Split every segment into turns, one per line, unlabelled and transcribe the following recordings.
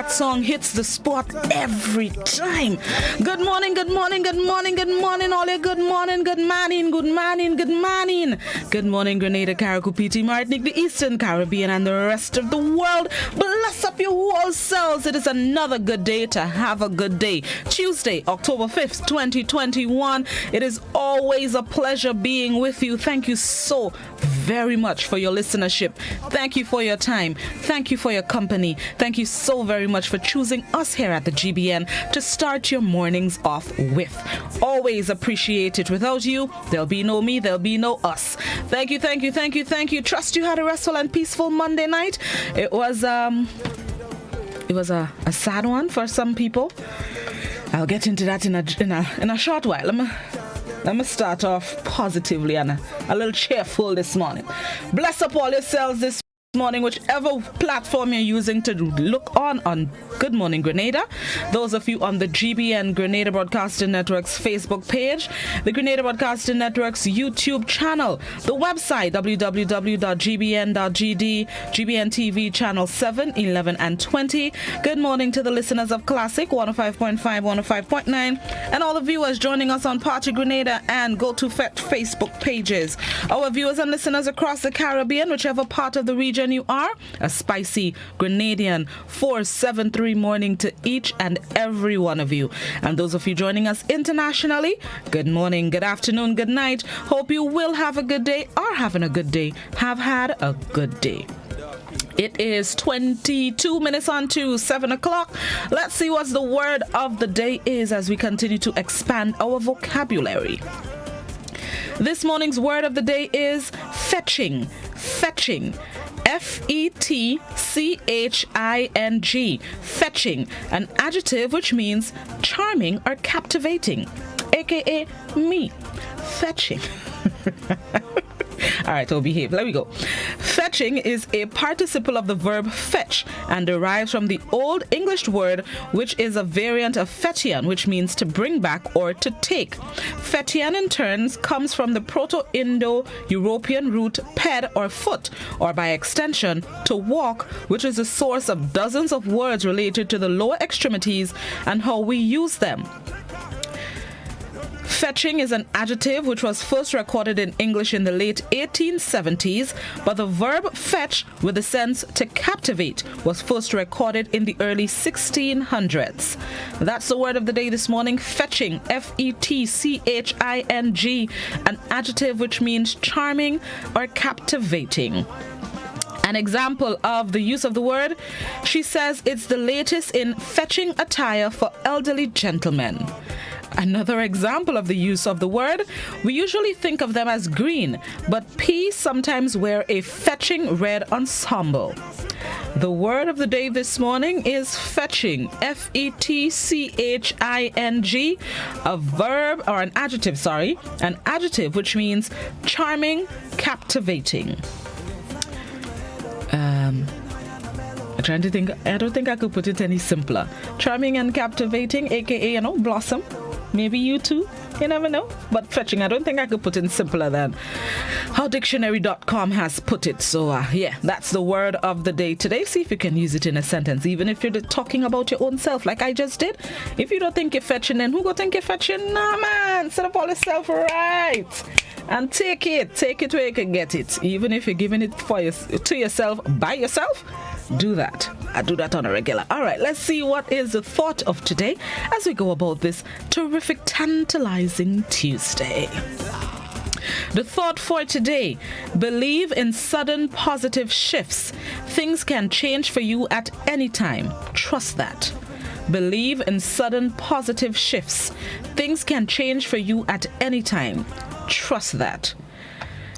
that song hits the spot every time. Good morning, good morning, good morning, good morning, all you. Good morning, good morning, good morning, good morning. Good morning, Grenada, Carriacou, PT, Martinique, the Eastern Caribbean, and the rest of the world. Bless up your whole selves. It is another good day to have a good day. Tuesday, October 5th, 2021. It is always a pleasure being with you. Thank you so very much for your listenership. Thank you for your time. Thank you for your company. Thank you so very much for choosing us here at the GBN to start your mornings off with. Always appreciate it. Without you, there'll be no me, there'll be no us. Thank you, thank you, thank you, thank you. Trust you had a restful and peaceful Monday night. It was a sad one for some people. I'll get into that in a short while. Let me start off positively and a little cheerful this morning. Bless up all yourselves this morning, whichever platform you're using to look on Good Morning Grenada. Those of you on the GBN Grenada Broadcasting Network's Facebook page, the Grenada Broadcasting Network's YouTube channel, the website www.gbn.gd, GBN TV channel 7, 11 and 20. Good morning to the listeners of Classic 105.5, 105.9, and all the viewers joining us on Party Grenada and Go to Fet Facebook pages. Our viewers and listeners across the Caribbean, whichever part of the region you are, a spicy Grenadian 473 morning to each and every one of you. And those of you joining us internationally, good morning, good afternoon, good night. Hope you will have a good day, are having a good day, have had a good day. It is 22 minutes on to 7 o'clock. Let's see what the word of the day is as we continue to expand our vocabulary. This morning's word of the day is fetching. Fetching. Fetching. Fetching. An adjective which means charming or captivating, aka me. Fetching. All right, I'll behave. Let me go. Fetching is a participle of the verb fetch and derives from the Old English word, which is a variant of fetian, which means to bring back or to take. Fetian, in turn, comes from the Proto-Indo-European root ped or foot, or by extension, to walk, which is the source of dozens of words related to the lower extremities and how we use them. Fetching is an adjective which was first recorded in English in the late 1870s, but the verb fetch with the sense to captivate was first recorded in the early 1600s. That's the word of the day this morning, fetching, Fetching, an adjective which means charming or captivating. An example of the use of the word, she says it's the latest in fetching attire for elderly gentlemen. Another example of the use of the word, we usually think of them as green, but P sometimes wear a fetching red ensemble. The word of the day this morning is fetching, Fetching, a verb or an adjective which means charming, captivating. I'm trying to think, I don't think I could put it any simpler. Charming and captivating, aka, blossom. Maybe you too, you never know. But fetching, I don't think I could put it simpler than how dictionary.com has put it. So yeah, that's the word of the day today. See if you can use it in a sentence, even if you're talking about your own self like I just did. If you don't think you're fetching, then who go think you're fetching? Nah, man, set up all yourself right and take it where you can get it. Even if you're giving it to yourself by yourself, do that. I do that on a regular. All right, let's see what is the thought of today as we go about this terrific, tantalizing Tuesday. The thought for today, believe in sudden positive shifts. Things can change for you at any time. Trust that. Believe in sudden positive shifts. Things can change for you at any time. Trust that.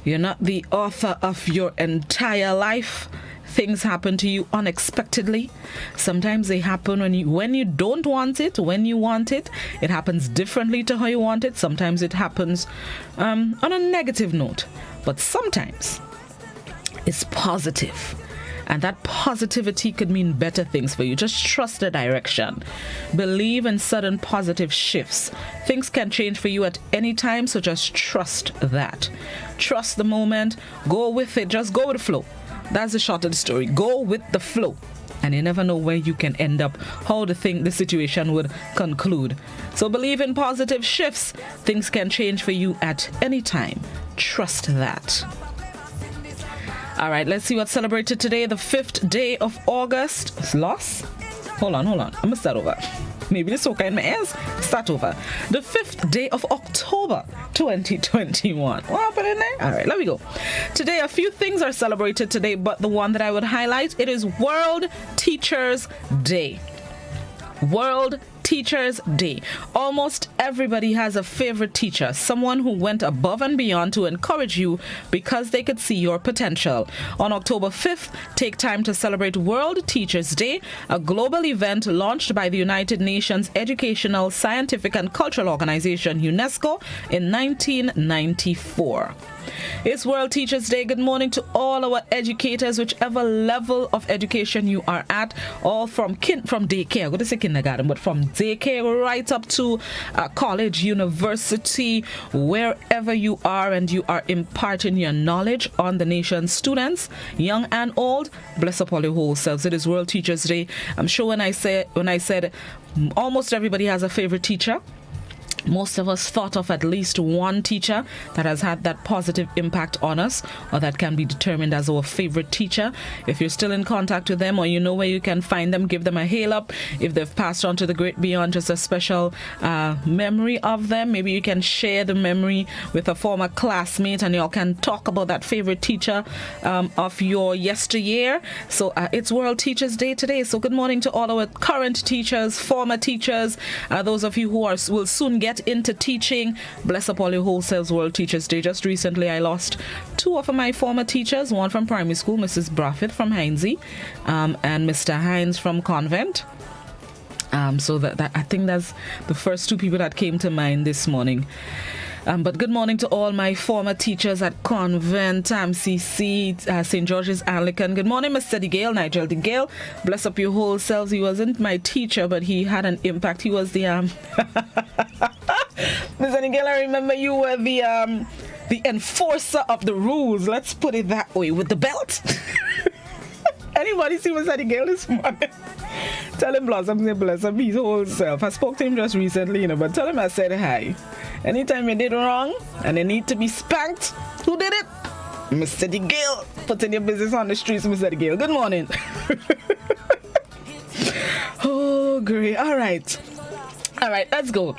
You're not the author of your entire life. Things happen to you unexpectedly. Sometimes they happen when you don't want it. When you want it, it happens differently to how you want it. Sometimes it happens on a negative note. But sometimes it's positive. And that positivity could mean better things for you. Just trust the direction. Believe in sudden positive shifts. Things can change for you at any time, so just trust that. Trust the moment. Go with it. Just go with the flow. That's the short of the story. Go with the flow. And you never know where you can end up, how the situation would conclude. So believe in positive shifts. Things can change for you at any time. Trust that. All right, let's see what's celebrated today. The 5th day of August. It's lost? Hold on. I'm going to start over. Maybe this okay in my ears. Start over. The 5th day of October 2021. What happened in there? All right, let me go. Today, a few things are celebrated today, but the one that I would highlight, it is World Teachers Day. World Teachers Day. Almost everybody has a favorite teacher, someone who went above and beyond to encourage you because they could see your potential. On October 5th, take time to celebrate World Teachers Day, a global event launched by the United Nations Educational, Scientific and Cultural Organization, UNESCO, in 1994. It's World Teachers Day. Good morning to all our educators, whichever level of education you are at, all from daycare, I'm going to say kindergarten, but from daycare right up to college, university, wherever you are and you are imparting your knowledge on the nation's students, young and old. Bless up all your whole selves. It is World Teachers Day. I'm sure when I said almost everybody has a favorite teacher, most of us thought of at least one teacher that has had that positive impact on us, or that can be determined as our favorite teacher. If you're still in contact with them, or you know where you can find them, give them a hail up. If they've passed on to the great beyond, just a special memory of them. Maybe you can share the memory with a former classmate and y'all can talk about that favorite teacher of your yesteryear. So it's World Teachers Day today. So good morning to all our current teachers, former teachers, those of you who will soon get into teaching. Bless up all your whole selves. World Teachers Day. Just recently I lost two of my former teachers, one from primary school, Mrs. Braffett from Heinze, and Mr. Hines from Convent. So that I think that's the first two people that came to mind this morning. But good morning to all my former teachers at Convent, MCC, St. George's Anglican. Good morning, Mr. DeGale, Nigel DeGale. Bless up your whole selves. He wasn't my teacher, but he had an impact. He was the Mr. DeGale, I remember you were the enforcer of the rules. Let's put it that way, with the belt. Anybody see Mr. DeGale this morning? Tell him Blossom, say bless up his whole self. I spoke to him just recently, but tell him I said hi. Anytime you did wrong and they need to be spanked, who did it? Mr. DeGale. Putting your business on the streets, Mr. DeGale. Good morning. Oh, great. All right, let's go.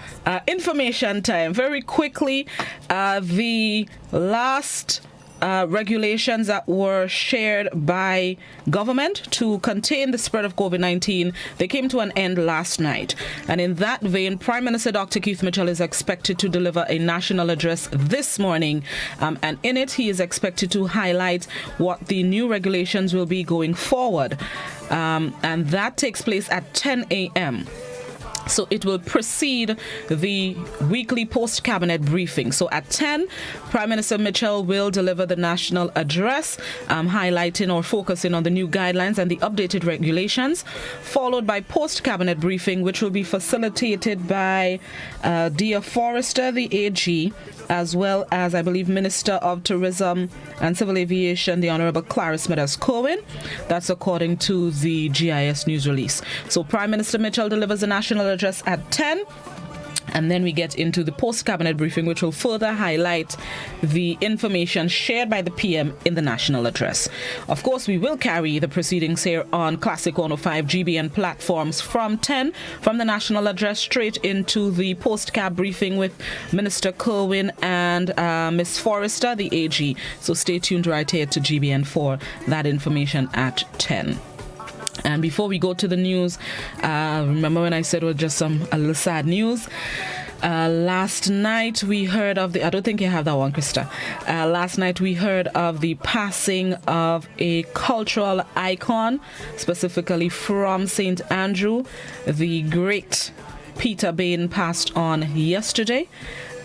Information time. Very quickly, the last regulations that were shared by government to contain the spread of COVID-19, they came to an end last night. And in that vein, Prime Minister Dr. Keith Mitchell is expected to deliver a national address this morning. And in it, he is expected to highlight what the new regulations will be going forward. And that takes place at 10 a.m. So it will precede the weekly post-cabinet briefing. So at 10, Prime Minister Mitchell will deliver the national address, highlighting or focusing on the new guidelines and the updated regulations, followed by post-cabinet briefing, which will be facilitated by Dia Forrester, the AG, as well as, I believe, Minister of Tourism and Civil Aviation, the Honorable Clarice Meadows-Cohen. That's according to the GIS news release. So Prime Minister Mitchell delivers a national address at 10. And then we get into the post-cabinet briefing, which will further highlight the information shared by the PM in the national address. Of course, we will carry the proceedings here on Classic 105 GBN platforms from 10, from the national address straight into the post-cab briefing with Minister Kerwin and Ms. Forrester, the AG. So stay tuned right here to GBN for that information at 10. And before we go to the news, remember when I said it was just a little sad news? Last night we heard of I don't think you have that one, Krista. Last night we heard of the passing of a cultural icon, specifically from St. Andrew. The great Peter Bain passed on yesterday.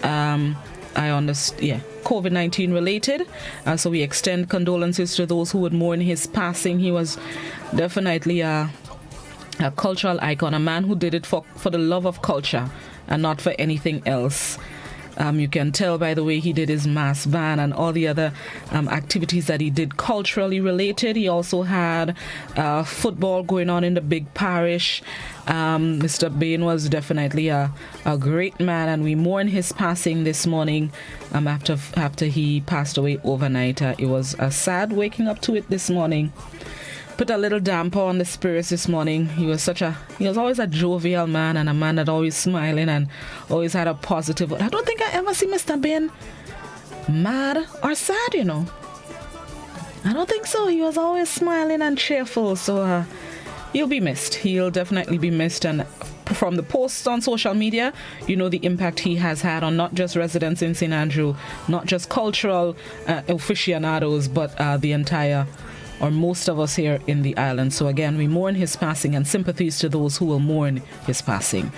I understand, yeah, COVID-19 related. So we extend condolences to those who would mourn his passing. He was definitely a cultural icon, a man who did it for the love of culture and not for anything else. You can tell by the way he did his mass band and all the other activities that he did culturally related. He also had football going on in the big parish. Mr. Bain was definitely a great man, and we mourn his passing this morning after he passed away overnight. It was sad waking up to it this morning. Put a little damper on the spirits this morning. He was always a jovial man, and a man that always smiling and always had a positive. I don't think I ever see Mr. Bain mad or sad, I don't think so. He was always smiling and cheerful. So he'll be missed. He'll definitely be missed. And from the posts on social media, the impact he has had on not just residents in St. Andrew, not just cultural aficionados, but the entire or most of us here in the island. So again, we mourn his passing and sympathies to those who will mourn his passing.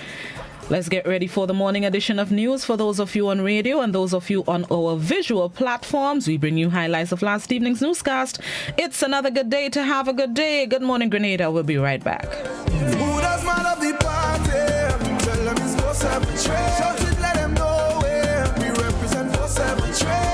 Let's get ready for the morning edition of news. For those of you on radio and those of you on our visual platforms, we bring you highlights of last evening's newscast. It's another good day to have a good day. Good morning, Grenada. We'll be right back. Who does man of the party? Tell them it's 4-7 trade. Shout it, let them know where we represent 4-7 trade.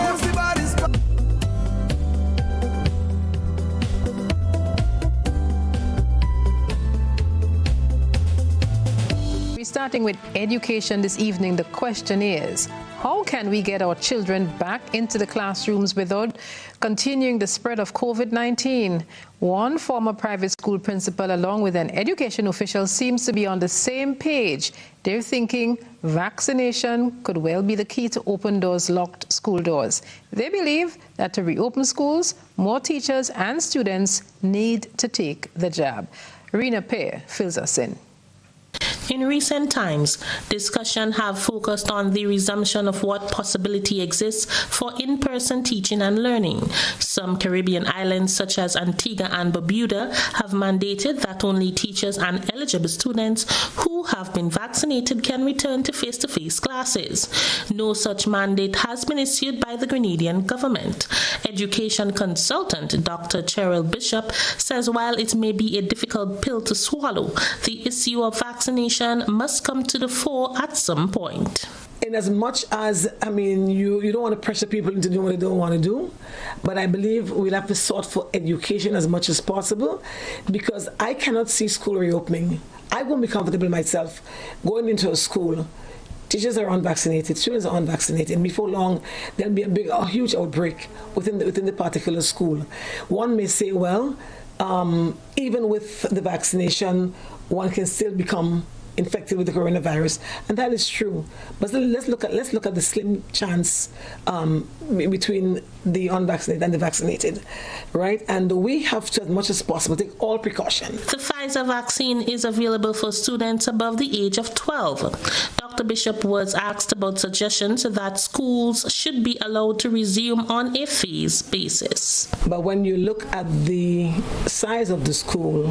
Starting with education this evening, the question is, how can we get our children back into the classrooms without continuing the spread of COVID-19? One former private school principal along with an education official seems to be on the same page. They're thinking vaccination could well be the key to open those locked school doors. They believe that to reopen schools, more teachers and students need to take the jab. Rena Pear fills us in.
In recent times, discussion have focused on the resumption of what possibility exists for in-person teaching and learning. Some Caribbean islands, such as Antigua and Barbuda, have mandated that only teachers and eligible students who have been vaccinated can return to face-to-face classes. No such mandate has been issued by the Grenadian government. Education consultant Dr. Cheryl Bishop says while it may be a difficult pill to swallow, the issue of vaccination must come to the fore at some point.
In as much as, you don't want to pressure people into doing what they don't want to do, but I believe we'll have to sort for education as much as possible, because I cannot see school reopening. I won't be comfortable myself going into a school. Teachers are unvaccinated, students are unvaccinated, and before long there'll be a huge outbreak within the particular school. One may say, well, even with the vaccination, one can still become infected with the coronavirus, and that is true. But let's look at the slim chance between the unvaccinated and the vaccinated, right? And we have to, as much as possible, take all precautions.
The Pfizer vaccine is available for students above the age of 12. Dr. Bishop was asked about suggestions that schools should be allowed to resume on a phased basis.
But when you look at the size of the school,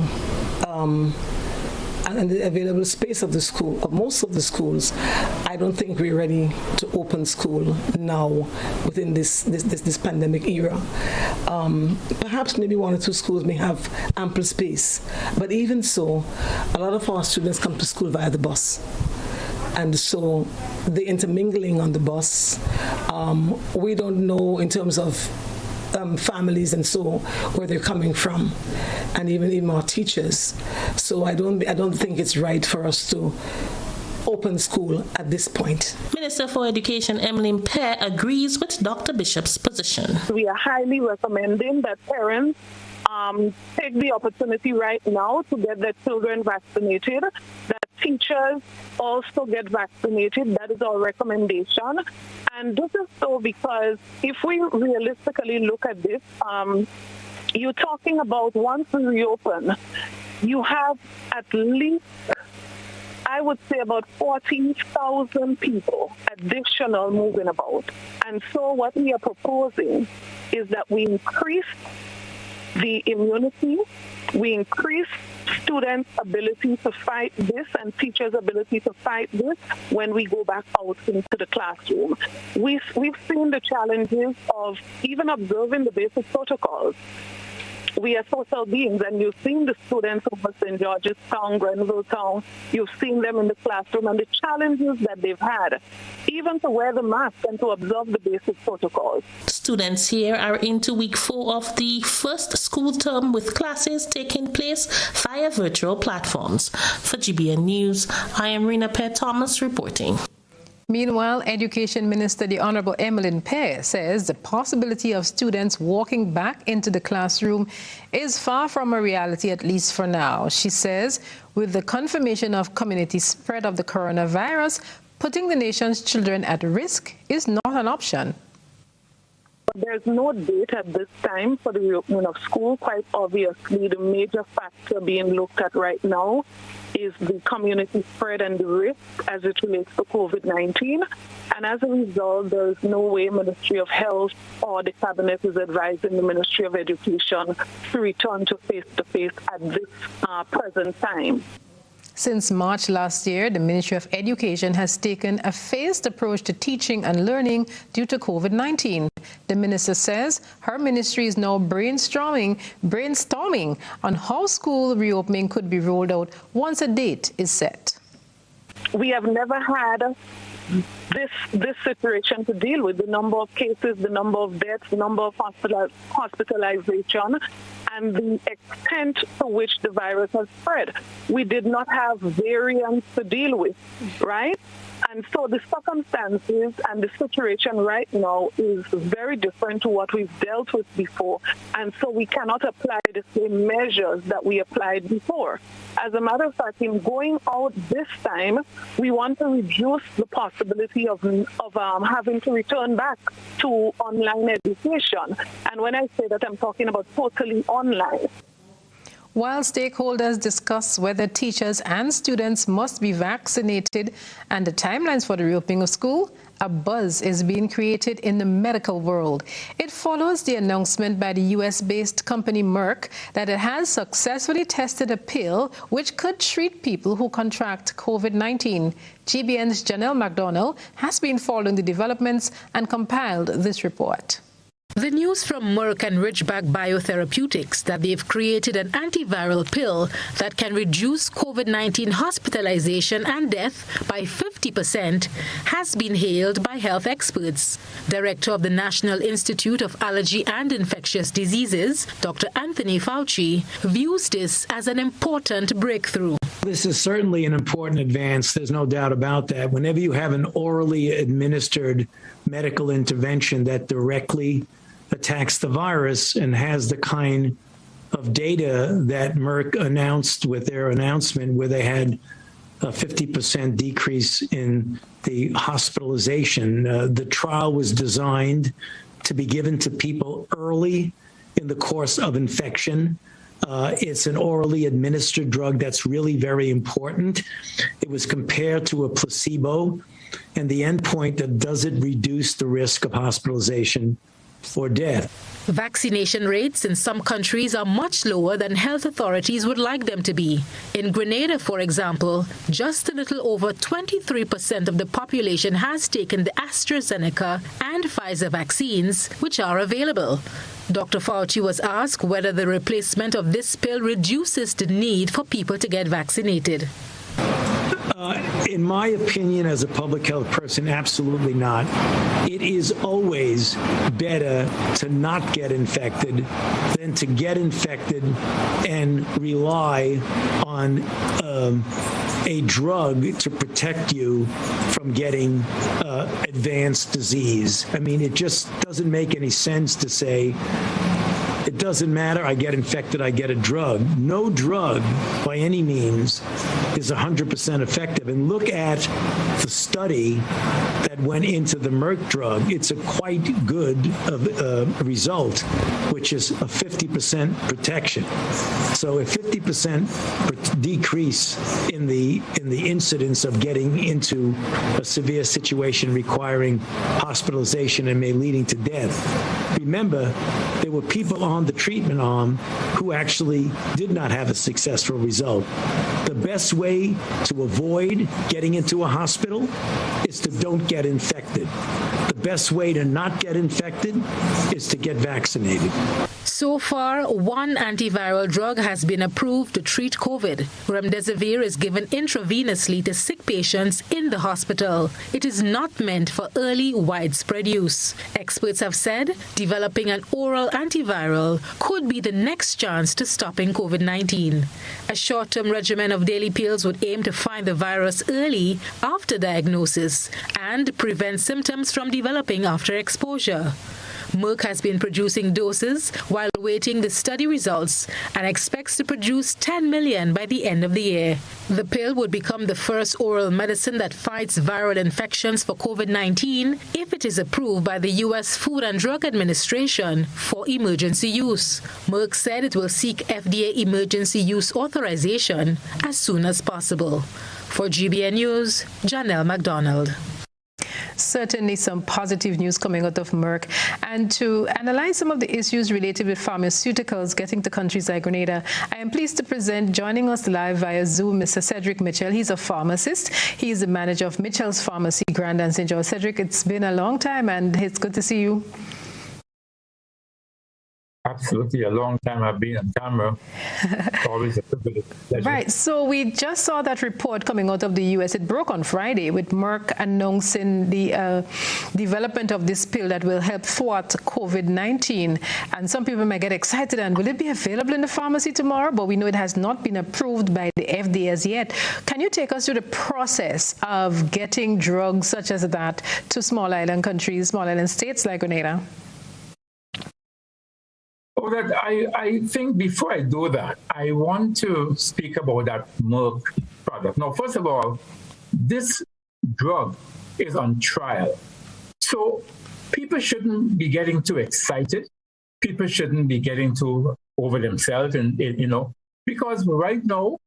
and the available space of the school, of most of the schools, I don't think we're ready to open school now within this pandemic era. Perhaps maybe one or two schools may have ample space, but even so, a lot of our students come to school via the bus. And so the intermingling on the bus, we don't know in terms of families and so where they're coming from, and even our teachers. So I don't think it's right for us to open school at this point.
Minister for Education Emmeline Pear agrees with Dr. Bishop's position.
We are highly recommending that parents take the opportunity right now to get their children vaccinated, that teachers also get vaccinated. That is our recommendation. And this is so because if we realistically look at this, you're talking about once we reopen, you have at least, I would say, about 40,000 people additional moving about. And so what we are proposing is that we increase the immunity, we increase students' ability to fight this and teachers' ability to fight this when we go back out into the classroom. We've seen the challenges of even observing the basic protocols. We are social beings, and you've seen the students of St. George's Town, Grenada Town. You've seen them in the classroom and the challenges that they've had, even to wear the mask and to observe the basic protocols.
Students here are into week 4 of the first school term with classes taking place via virtual platforms. For GBN News, I am Rena Pear-Thomas reporting.
Meanwhile, Education Minister the Honorable Emmeline Pear says the possibility of students walking back into the classroom is far from a reality, at least for now. She says with the confirmation of community spread of the coronavirus, putting the nation's children at risk is not an option.
There's no date at this time for the reopening of school. Quite obviously, the major factor being looked at right now is the community spread and the risk as it relates to COVID-19. And as a result, there is no way Ministry of Health or the Cabinet is advising the Ministry of Education to return to face-to-face at this present time.
Since March last year, the Ministry of Education has taken a phased approach to teaching and learning due to COVID-19. The minister says her ministry is now brainstorming on how school reopening could be rolled out once a date is set.
We have never had this situation to deal with, the number of cases, the number of deaths, the number of hospitalization, and the extent to which the virus has spread. We did not have variants to deal with, right? And so the circumstances and the situation right now is very different to what we've dealt with before. And so we cannot apply the same measures that we applied before. As a matter of fact, in going out this time, we want to reduce the possibility of having to return back to online education. And when I say that, I'm talking about totally online.
While stakeholders discuss whether teachers and students must be vaccinated and the timelines for the reopening of school, a buzz is being created in the medical world. It follows the announcement by the US-based company Merck that it has successfully tested a pill which could treat people who contract COVID-19. GBN's Janelle McDonald has been following the developments and compiled this report.
The news from Merck and Ridgeback Biotherapeutics that they've created an antiviral pill that can reduce COVID-19 hospitalization and death by 50% has been hailed by health experts. Director of the National Institute of Allergy and Infectious Diseases, Dr. Anthony Fauci, views this as an important breakthrough.
This is certainly an important advance. There's no doubt about that. Whenever you have an orally administered medical intervention that directly attacks the virus and has the kind of data that Merck announced with their announcement, where they had a 50% decrease in the hospitalization. The trial was designed to be given to people early in the course of infection. It's an orally administered drug that's really very important. It was compared to a placebo, and the endpoint that does it reduce the risk of hospitalization or death.
Vaccination rates in some countries are much lower than health authorities would like them to be. In Grenada, for example, just a little over 23% of the population has taken the AstraZeneca and Pfizer vaccines, which are available. Dr. Fauci was asked whether the replacement of this pill reduces the need for people to get vaccinated.
In my opinion, as a public health person, absolutely not. It is always better to not get infected than to get infected and rely on a drug to protect you from getting advanced disease. I mean, it just doesn't make any sense to say, it doesn't matter, I get infected, I get a drug. No drug, by any means, is 100% effective. And look at the study that went into the Merck drug. It's a quite good result, which is a 50% protection. So a 50% decrease in the incidence of getting into a severe situation requiring hospitalization and may leading to death. Remember, there were people on the treatment arm who actually did not have a successful result. The best way to avoid getting into a hospital is to don't get infected. The best way to not get infected is to get vaccinated.
So far, one antiviral drug has been approved to treat COVID. Remdesivir is given intravenously to sick patients in the hospital. It is not meant for early widespread use. Experts have said developing an oral antiviral could be the next chance to stopping COVID-19. A short-term regimen of daily pills would aim to find the virus early after diagnosis and prevent symptoms from developing after exposure. Merck has been producing doses while waiting the study results and expects to produce 10 million by the end of the year. The pill would become the first oral medicine that fights viral infections for COVID-19 if it is approved by the U.S. Food and Drug Administration for emergency use. Merck said it will seek FDA emergency use authorization as soon as possible. For GBN News, Janelle MacDonald.
Certainly some positive news coming out of Merck. And to analyze some of the issues related with pharmaceuticals getting to countries like Grenada, I am pleased to present, joining us live via Zoom, Mr. Cedric Mitchell. He's a pharmacist. He is the manager of Mitchell's Pharmacy, Grenada and St. George. Cedric, it's been a long time and it's good to see you.
Absolutely, a long time I've been on camera. It's always a privilege.
Right, so we just saw that report coming out of the U.S. It broke on Friday with Merck announcing the development of this pill that will help thwart COVID-19. And some people might get excited, and will it be available in the pharmacy tomorrow? But we know it has not been approved by the FDA as yet. Can you take us through the process of getting drugs such as that to small island countries, small island states like Grenada?
Oh, that I think before I do that, I want to speak about that Merck product. Now, first of all, this drug is on trial. So people shouldn't be getting too excited. People shouldn't be getting too over themselves, and because right now,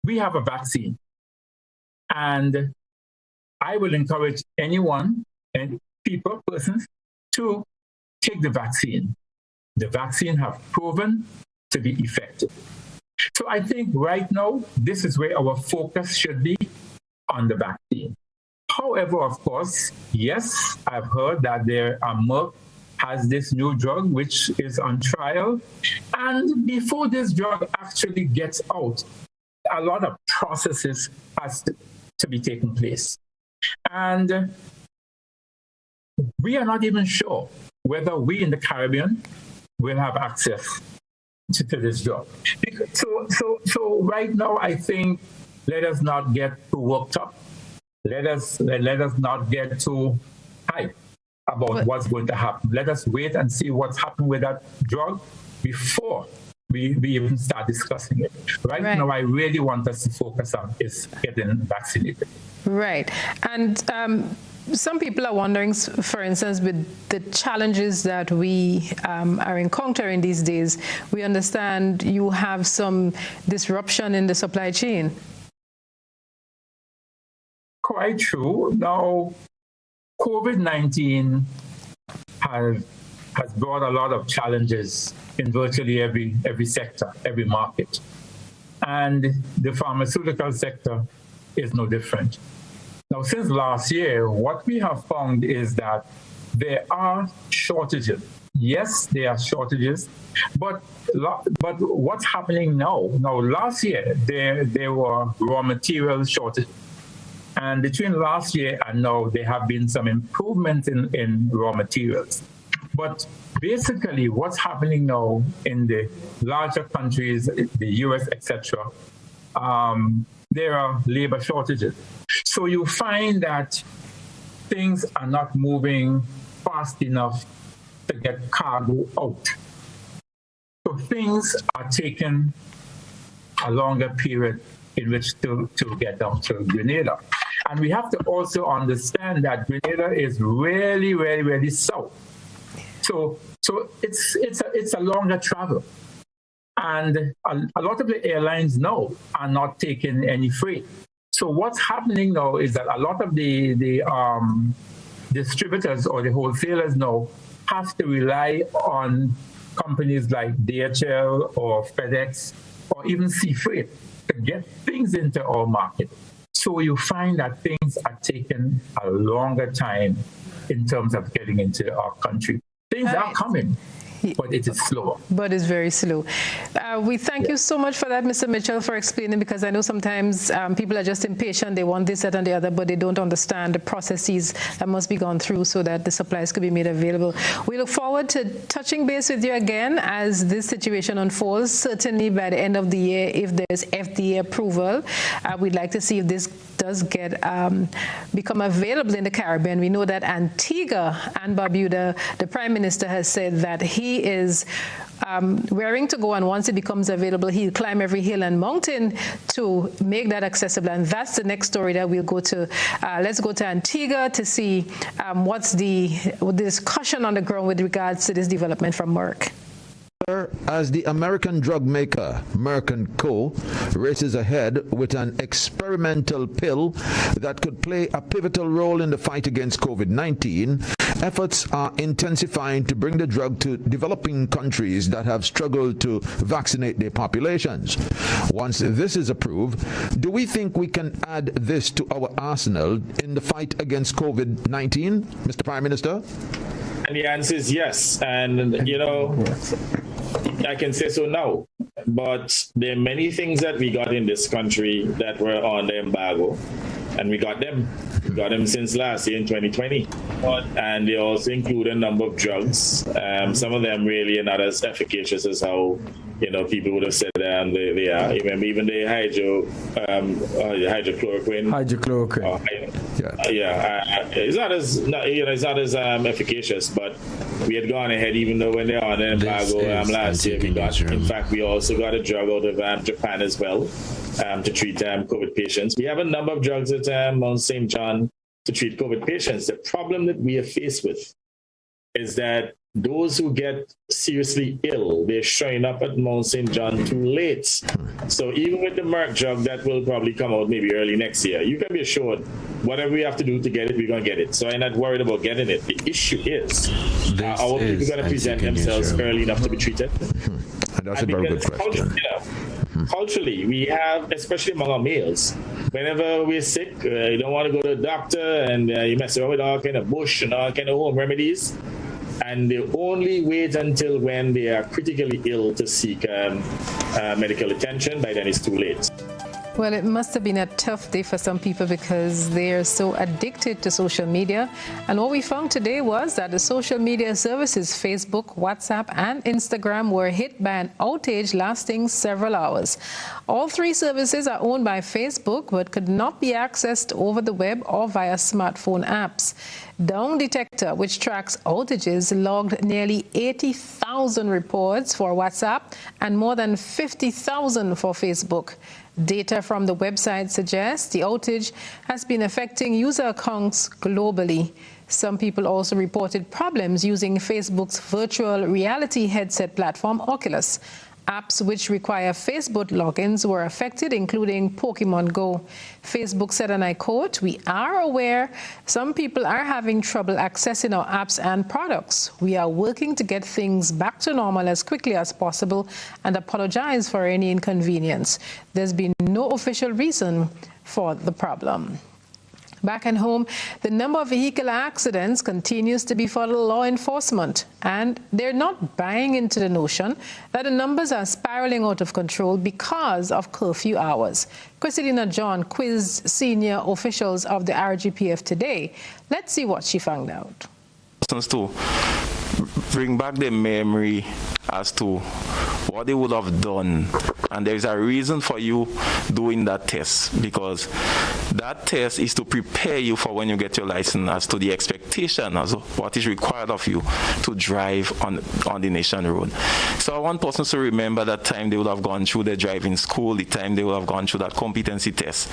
we have a vaccine. And I will encourage anyone and persons to take the vaccine. The vaccine have proven to be effective. So I think right now, this is where our focus should be, on the vaccine. However, of course, yes, I've heard that Merck has this new drug which is on trial. And before this drug actually gets out, a lot of processes has to be taking place. And we are not even sure whether we in the Caribbean will have access to this drug. So right now, I think let us not get too worked up. Let us not get too hyped about what's going to happen. Let us wait and see what's happening with that drug before we even start discussing it. Right now, I really want us to focus on is getting vaccinated.
Right. And some people are wondering, for instance, with the challenges that we are encountering these days, we understand you have some disruption in the supply chain.
Quite true. Now, COVID-19 has brought a lot of challenges in virtually every sector, every market. And the pharmaceutical sector is no different. Now, since last year, what we have found is that there are shortages. Yes, there are shortages, but what's happening now? Now, last year, there were raw material shortages. And between last year and now, there have been some improvements in raw materials. But basically, what's happening now in the larger countries, the US, etc., there are labor shortages. So you find that things are not moving fast enough to get cargo out. So things are taking a longer period in which to get down to Grenada. And we have to also understand that Grenada is really, really, really south. So it's a longer travel. And a lot of the airlines now are not taking any freight. So what's happening now is that a lot of the distributors or the wholesalers now have to rely on companies like DHL or FedEx or even sea freight to get things into our market. So you find that things are taking a longer time in terms of getting into our country. Things are coming, but it is slower.
But it's very slow. We thank you so much for that, Mr. Mitchell, for explaining, because I know sometimes people are just impatient. They want this, that, and the other, but they don't understand the processes that must be gone through so that the supplies could be made available. We look forward to touching base with you again as this situation unfolds. Certainly by the end of the year, if there's FDA approval, we'd like to see if this does get become available in the Caribbean. We know that Antigua and Barbuda, the Prime Minister has said that he is raring to go, and once it becomes available, he'll climb every hill and mountain to make that accessible. And that's the next story that we'll go to. Let's go to Antigua to see what's the discussion on the ground with regards to this development from Merck.
As the American drug maker Merck & Co. races ahead with an experimental pill that could play a pivotal role in the fight against COVID-19, efforts are intensifying to bring the drug to developing countries that have struggled to vaccinate their populations. Once this is approved, do we think we can add this to our arsenal in the fight against COVID-19, Mr. Prime Minister?
And the answer is yes. And, you know, I can say so now. But there are many things that we got in this country that were on the embargo, and we got them. We got them since last year in 2020. And they also include a number of drugs. Some of them really are not as efficacious as how, you know, people would have said they are. Even the hydrochloroquine. It's not as efficacious, but we had gone ahead, even though when they're on an embargo last year, we got. In fact, we also got a drug out of Japan as well to treat COVID patients. We have a number of drugs at Mount St. John to treat COVID patients. The problem that we are faced with is that those who get seriously ill, they're showing up at Mount St. John too late. So even with the Merck drug, that will probably come out maybe early next year. You can be assured, whatever we have to do to get it, we're going to get it. So I'm not worried about getting it. The issue is, our people going to present themselves early enough to be treated?
That's a very good question.
Culturally, we have, especially among our males, whenever we're sick, you don't want to go to the doctor, and you mess around with all kind of bush and all kind of home remedies. And they only wait until when they are critically ill to seek medical attention. By then it's too late.
Well, it must have been a tough day for some people because they are so addicted to social media. And what we found today was that the social media services, Facebook, WhatsApp, and Instagram, were hit by an outage lasting several hours. All three services are owned by Facebook, but could not be accessed over the web or via smartphone apps. Down Detector, which tracks outages, logged nearly 80,000 reports for WhatsApp and more than 50,000 for Facebook. Data from the website suggests the outage has been affecting user accounts globally. Some people also reported problems using Facebook's virtual reality headset platform, Oculus. Apps which require Facebook logins were affected, including Pokemon Go. Facebook said, and I quote, "We are aware some people are having trouble accessing our apps and products. We are working to get things back to normal as quickly as possible and apologize for any inconvenience. There's been no official reason for the problem." Back at home, the number of vehicular accidents continues to befuddle law enforcement, and they're not buying into the notion that the numbers are spiraling out of control because of curfew hours. Christina John quizzed senior officials of the RGPF today. Let's see what she found out.
To bring back the memory as to what they would have done, and there's a reason for you doing that test, because that test is to prepare you for when you get your license as to the expectation as what is required of you to drive on the nation road. So I want persons to remember that time they would have gone through the driving school, the time they would have gone through that competency test,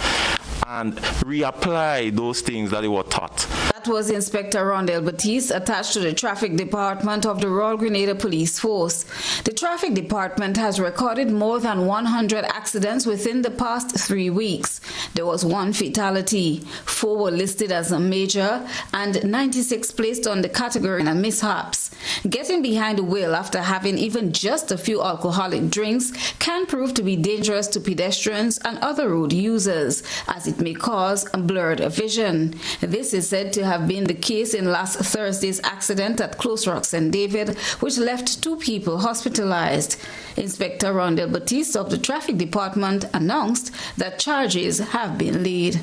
and reapply those things that they were taught.
That That was Inspector Rondell Batiste, attached to the Traffic Department of the Royal Grenada Police Force. The Traffic Department has recorded more than 100 accidents within the past 3 weeks. There was 1 fatality, 4 were listed as a major, and 96 placed on the category of mishaps. Getting behind the wheel after having even just a few alcoholic drinks can prove to be dangerous to pedestrians and other road users, as it may cause blurred vision. This is said to have been the case in last Thursday's accident at Close Rock St. David, which left 2 people hospitalized. Inspector Rondell Batiste of the Traffic Department announced that charges have been laid.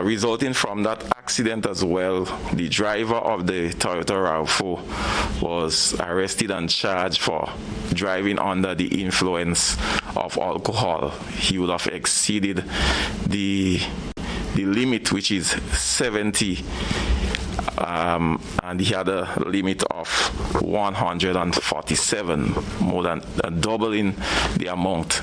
Resulting from that accident as well, the driver of the Toyota RAV4 was arrested and charged for driving under the influence of alcohol. He would have exceeded the limit, which is 70, and he had a limit of 147, more than doubling the amount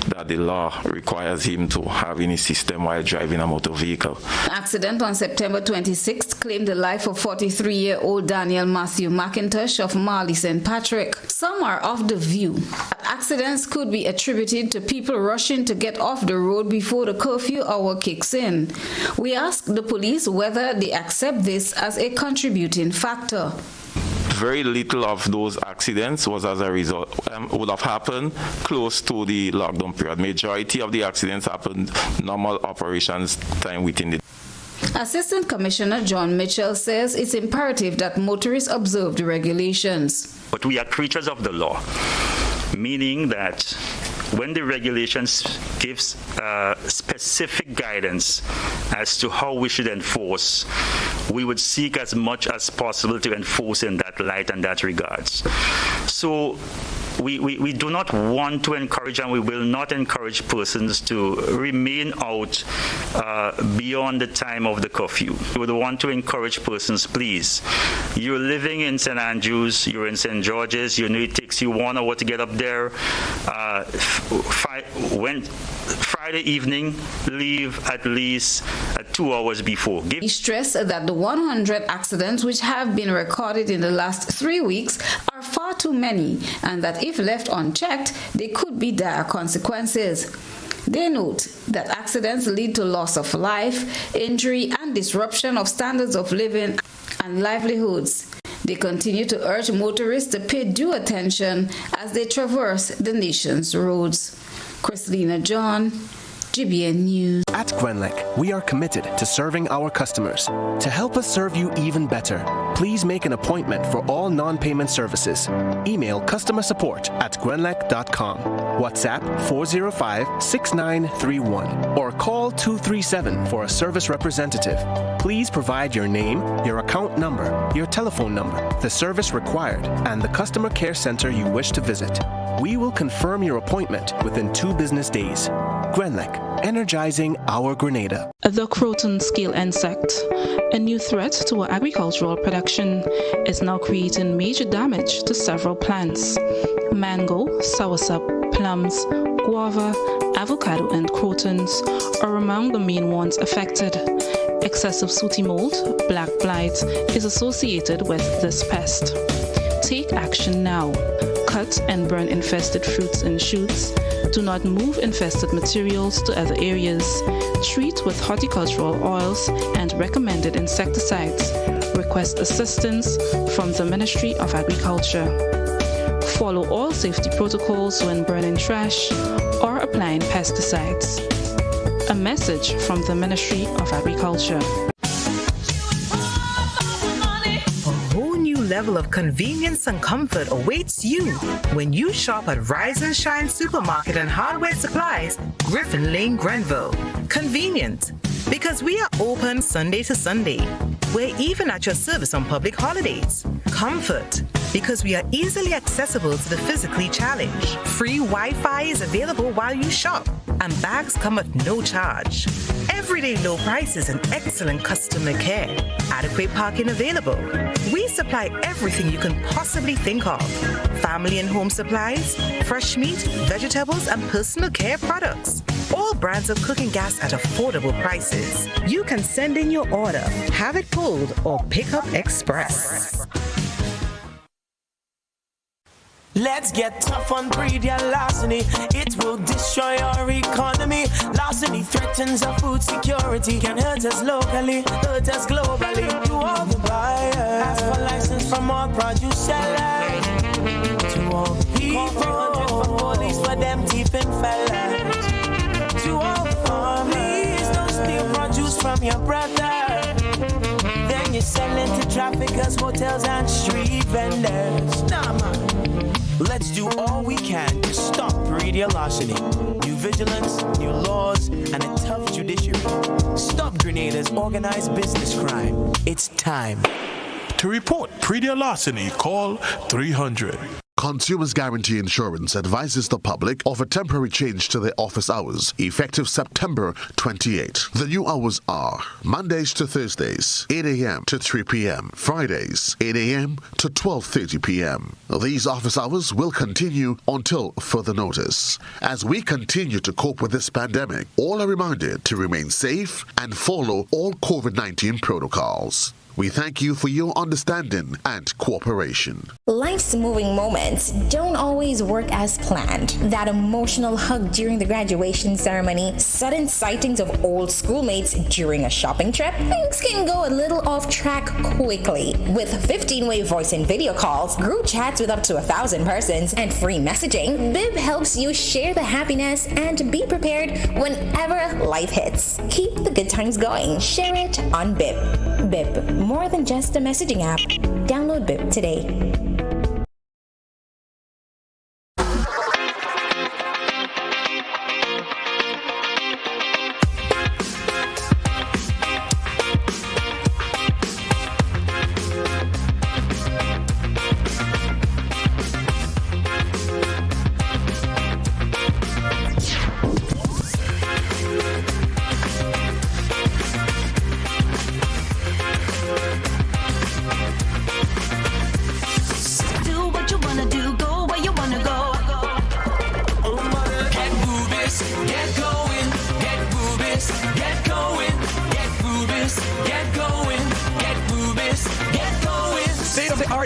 that the law requires him to have in his system while driving a motor vehicle.
An accident on September 26th claimed the life of 43-year-old Daniel Matthew McIntosh of Marley St. Patrick. Some are of the view that accidents could be attributed to people rushing to get off the road before the curfew hour kicks in. We asked the police whether they accept this as a contributing factor.
Very little of those accidents was as a result would have happened close to the lockdown period. Majority of the accidents happened normal operations time within the.
Assistant Commissioner John Mitchell says it's imperative that motorists observe the regulations.
But we are creatures of the law, meaning that when the regulations gives specific guidance as to how we should enforce, we would seek as much as possible to enforce in that light and that regards. So we do not want to encourage, and we will not encourage persons to remain out beyond the time of the curfew. We would want to encourage persons, please, you're living in St. Andrews, you're in St. George's, you know it takes you 1 hour to get up there. Friday evening, leave at least 2 hours before.
He stressed that the 100 accidents which have been recorded in the last 3 weeks are far too many, and that if left unchecked, they could be dire consequences. They note that accidents lead to loss of life, injury, and disruption of standards of living and livelihoods. They continue to urge motorists to pay due attention as they traverse the nation's roads. Christina John, GBN News.
At Grenlec, we are committed to serving our customers. To help us serve you even better, please make an appointment for all non-payment services. Email customersupport@grenlec.com, WhatsApp 405-6931, or call 237 for a service representative. Please provide your name, your account number, your telephone number, the service required, and the customer care center you wish to visit. We will confirm your appointment within 2 business days. Grenlec, energizing our Grenada.
The croton scale insect, a new threat to our agricultural production, is now creating major damage to several plants. Mango, soursop, plums, guava, avocado, and crotons are among the main ones affected. Excessive sooty mold, black blight, is associated with this pest. Take action now. Cut and burn infested fruits and shoots. Do not move infested materials to other areas. Treat with horticultural oils and recommended insecticides. Request assistance from the Ministry of Agriculture. Follow all safety protocols when burning trash or applying pesticides. A message from the Ministry of Agriculture.
Level of convenience and comfort awaits you when you shop at Rise and Shine Supermarket and Hardware Supplies, Griffin Lane, Grenville. Convenient, because we are open Sunday to Sunday. We're even at your service on public holidays. Comfort, because we are easily accessible to the physically challenged. Free Wi-Fi is available while you shop, and bags come at no charge. Everyday low prices and excellent customer care. Adequate parking available. We supply everything you can possibly think of. Family and home supplies, fresh meat, vegetables, and personal care products. All brands of cooking gas at affordable prices. You can send in your order, have it pulled, or pick up express.
Let's get tough on breed larceny. It will destroy our economy. Larceny threatens our food security. Can hurt us locally, hurt us globally. To all the buyers, ask for license from all produce sellers. To all people, 400 for police for them thieving fellas. To all families, don't steal produce from your brother. Then you sell it to traffickers, hotels, and street vendors. Nah, man. Let's do all we can to stop breed larceny. New vigilance, new laws, and a tough judiciary. Stop Grenada's organized business crime. It's time.
To report breed larceny, call 300.
Consumers Guarantee Insurance advises the public of a temporary change to their office hours, effective September 28. The new hours are Mondays to Thursdays, 8 a.m. to 3 p.m., Fridays, 8 a.m. to 12:30 p.m. These office hours will continue until further notice. As we continue to cope with this pandemic, all are reminded to remain safe and follow all COVID-19 protocols. We thank you for your understanding and cooperation.
Life's moving moments don't always work as planned. That emotional hug during the graduation ceremony, sudden sightings of old schoolmates during a shopping trip, things can go a little off track quickly. With 15-way voice and video calls, group chats with up to 1,000 persons, and free messaging, Bib helps you share the happiness and be prepared whenever life hits. Keep the good times going. Share it on Bib. Bib, more than just a messaging app. Download Bib today.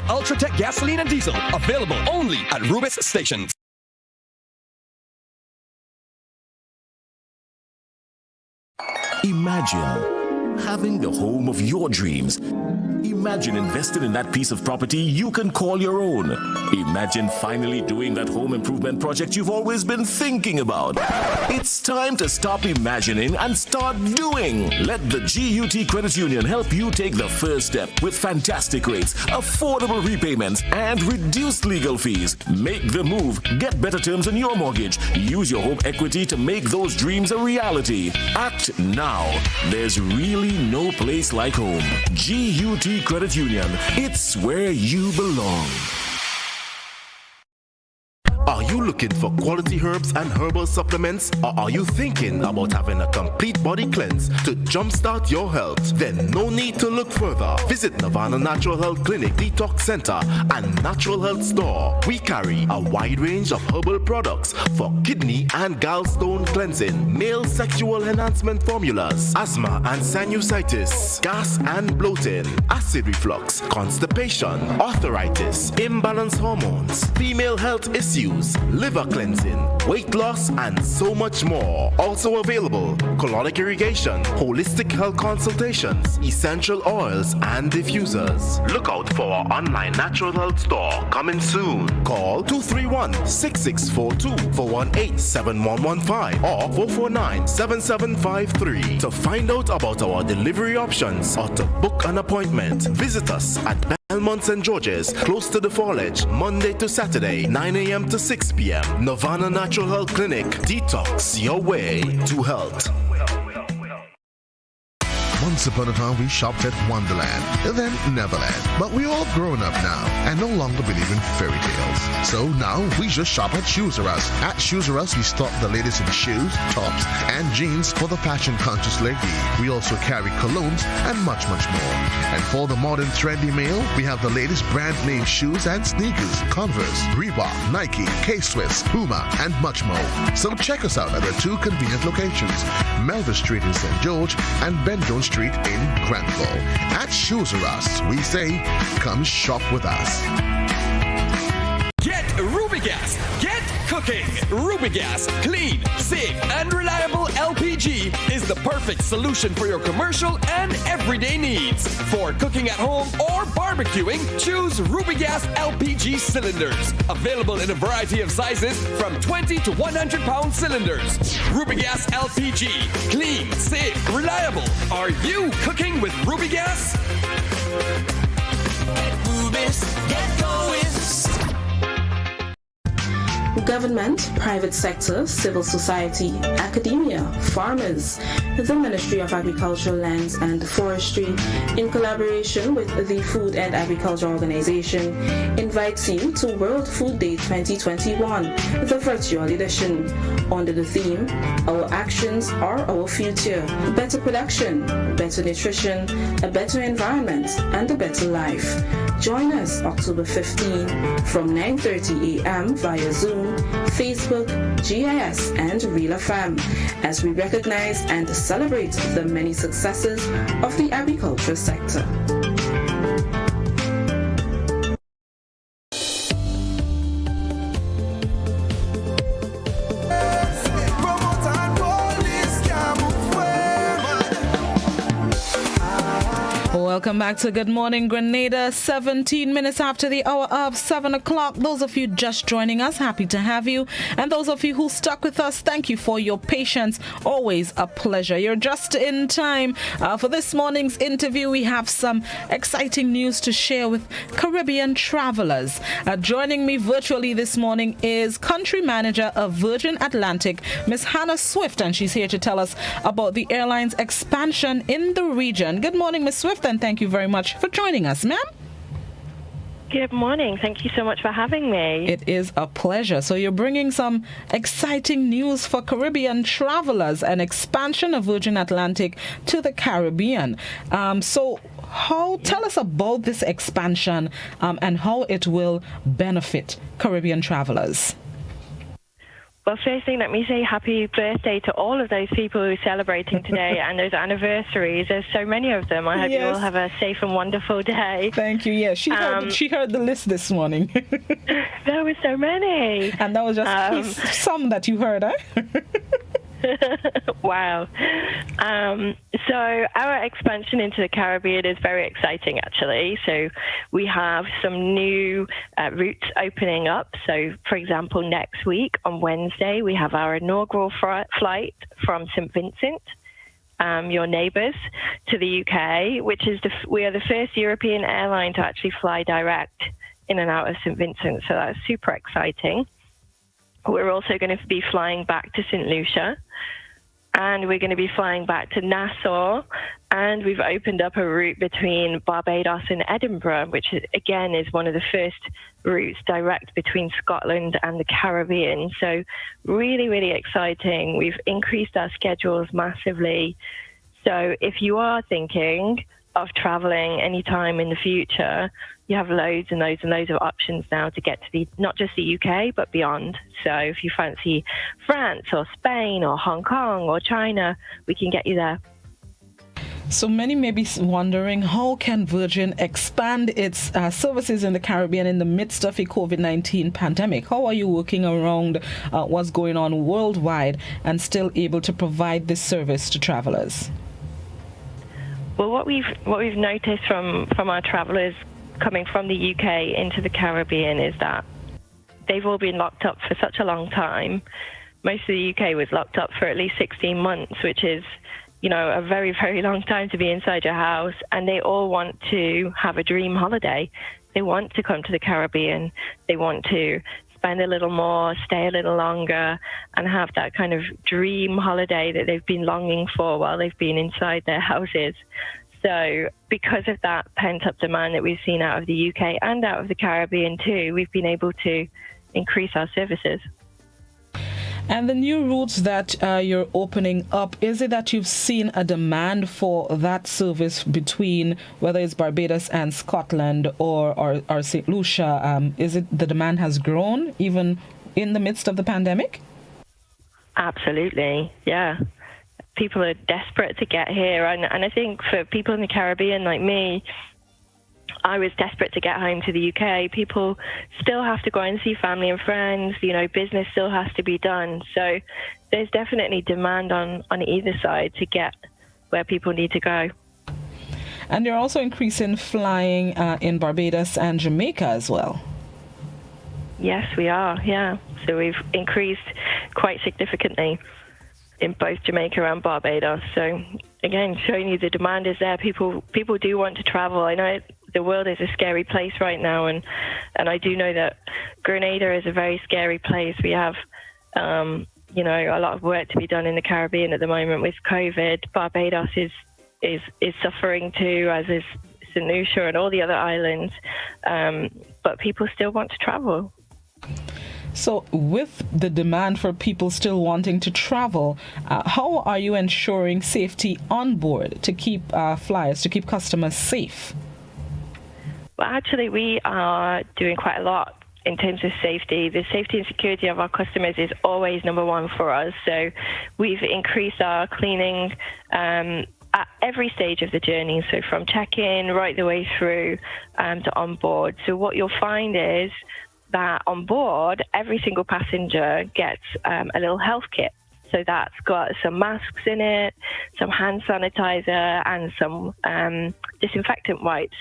Ultratech gasoline and diesel, available only at Rubis stations.
Imagine having the home of your dreams. Imagine investing in that piece of property you can call your own. Imagine finally doing that home improvement project you've always been thinking about. It's time to stop imagining and start doing. Let the GUT Credit Union help you take the first step with fantastic rates, affordable repayments, and reduced legal fees. Make the move. Get better terms on your mortgage. Use your home equity to make those dreams a reality. Act now. There's really no place like home. GUT Credit Union. It's where you belong.
Are you looking for quality herbs and herbal supplements? Or are you thinking about having a complete body cleanse to jumpstart your health? Then no need to look further. Visit Nirvana Natural Health Clinic, Detox Center, and Natural Health Store. We carry a wide range of herbal products for kidney and gallstone cleansing, male sexual enhancement formulas, asthma and sinusitis, gas and bloating, acid reflux, constipation, arthritis, imbalanced hormones, female health issues, liver cleansing, weight loss, and so much more. Also available, colonic irrigation, holistic health consultations, essential oils, and diffusers. Look out for our online natural health store coming soon. Call 231-6642 for 18-7115 or 449-7753 to find out about our delivery options or to book an appointment. Visit us at Belmont St. George's, close to the Fallage, Monday to Saturday, 9 a.m. to 6 p.m. Nirvana Natural Health Clinic. Detox your way to health.
Once upon a time, we shopped at Wonderland, then Neverland. But we all grown up now and no longer believe in fairy tales. So now we just shop at Shoes R Us. At Shoes R Us, we stock the latest in shoes, tops, and jeans for the fashion-conscious lady. We also carry colognes and much, much more. And for the modern trendy male, we have the latest brand name shoes and sneakers, Converse, Reebok, Nike, K-Swiss, Puma, and much more. So check us out at our two convenient locations, Melville Street in St. George and Ben Jones Street in Granville. At Shoes R Us, we say, come shop with us.
Get Rubigas. Get cooking. Rubigas, clean, safe, and reliable LPG is the perfect solution for your commercial and everyday needs. For cooking at home or barbecuing, choose Rubigas LPG cylinders. Available in a variety of sizes from 20 to 100 pound cylinders. Rubigas LPG, clean, safe, reliable. Are you cooking with Rubigas?
Rubis, get going.
Government, private sector, civil society, academia, farmers, the Ministry of Agriculture, Lands and Forestry, in collaboration with the Food and Agriculture Organization, invites you to World Food Day 2021, the virtual edition, under the theme, Our Actions Are Our Future, Better Production, Better Nutrition, a Better Environment, and a Better Life. Join us October 15 from 9:30 a.m. via Zoom, Facebook, GIS, and Real FM as we recognize and celebrate the many successes of the agriculture sector.
Welcome back to Good Morning Grenada. 17 minutes after the hour of 7 o'clock. Those of you just joining us, happy to have you. And those of you who stuck with us, thank you for your patience. Always a pleasure. You're just in time. For this morning's interview, we have some exciting news to share with Caribbean travelers. Joining me virtually this morning is Country Manager of Virgin Atlantic, Miss Hannah Swift, and she's here to tell us about the airline's expansion in the region. Good morning, Miss Swift, and thank you very much for joining us, ma'am.
Good morning. Thank you so much for having me.
It is a pleasure. So you're bringing some exciting news for Caribbean travelers, an expansion of Virgin Atlantic to the Caribbean. Tell us about this expansion and how it will benefit Caribbean travelers.
Well, first thing, let me say happy birthday to all of those people who are celebrating today and those anniversaries. There's so many of them. I hope you all have a safe and wonderful day.
Thank you. Yeah, she heard the list this morning.
There were so many.
And that was just some that you heard, huh?
Wow. So our expansion into the Caribbean is very exciting, actually. So we have some new routes opening up. So, for example, next week on Wednesday, we have our inaugural flight from St. Vincent, your neighbours, to the UK, which is we are the first European airline to actually fly direct in and out of St. Vincent. So that's super exciting. We're also going to be flying back to St. Lucia, and we're going to be flying back to Nassau, and we've opened up a route between Barbados and Edinburgh, which again is one of the first routes direct between Scotland and the Caribbean. So really, really exciting. We've increased our schedules massively. So if you are thinking of traveling anytime in the future, you have loads and loads and loads of options now to get to not just the UK, but beyond. So if you fancy France or Spain or Hong Kong or China, we can get you there.
So many may be wondering, how can Virgin expand its services in the Caribbean in the midst of a COVID-19 pandemic? How are you working around what's going on worldwide and still able to provide this service to travelers?
Well, what we've noticed from our travelers coming from the UK into the Caribbean is that they've all been locked up for such a long time. Most of the UK was locked up for at least 16 months, which is, a very, very long time to be inside your house. And they all want to have a dream holiday. They want to come to the Caribbean. They want to spend a little more, stay a little longer, and have that kind of dream holiday that they've been longing for while they've been inside their houses. So because of that pent-up demand that we've seen out of the UK and out of the Caribbean too, we've been able to increase our services.
And the new routes that you're opening up, is it that you've seen a demand for that service between whether it's Barbados and Scotland or St. Lucia? Is it the demand has grown even in the midst of the pandemic?
Absolutely, yeah. People are desperate to get here. And I think for people in the Caribbean like me, I was desperate to get home to the UK. People still have to go and see family and friends. You know, business still has to be done. So there's definitely demand on either side to get where people need to go.
And you're also increasing flying in Barbados and Jamaica as well.
Yes, we are, yeah. So we've increased quite significantly in both Jamaica and Barbados. So again, showing you the demand is there. People do want to travel. I know the world is a scary place right now, and I do know that Grenada is a very scary place. We have a lot of work to be done in the Caribbean at the moment with COVID. Barbados is suffering too, as is St. Lucia and all the other islands, but people still want to travel.
So with the demand for people still wanting to travel, how are you ensuring safety on board to keep flyers, to keep customers safe?
Well, actually, we are doing quite a lot in terms of safety. The safety and security of our customers is always number one for us. So we've increased our cleaning at every stage of the journey, so from check-in right the way through to on board. So what you'll find is that on board, every single passenger gets a little health kit. So that's got some masks in it, some hand sanitizer, and some disinfectant wipes.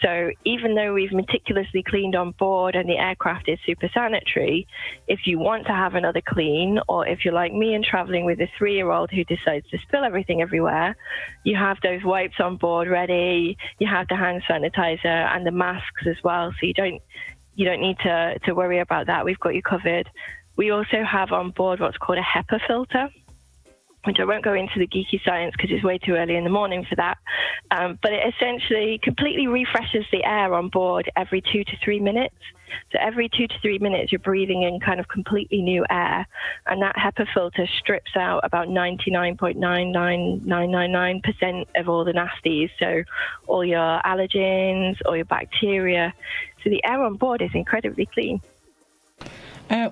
So even though we've meticulously cleaned on board and the aircraft is super sanitary, if you want to have another clean, or if you're like me and traveling with a 3-year-old who decides to spill everything everywhere, you have those wipes on board ready, you have the hand sanitizer and the masks as well, so you don't need to worry about that. We've got you covered. We also have on board what's called a HEPA filter, which I won't go into the geeky science because it's way too early in the morning for that. But it essentially completely refreshes the air on board every 2 to 3 minutes. So every 2 to 3 minutes, you're breathing in kind of completely new air. And that HEPA filter strips out about 99.99999% of all the nasties. So all your allergens, all your bacteria. So the air on board is incredibly clean.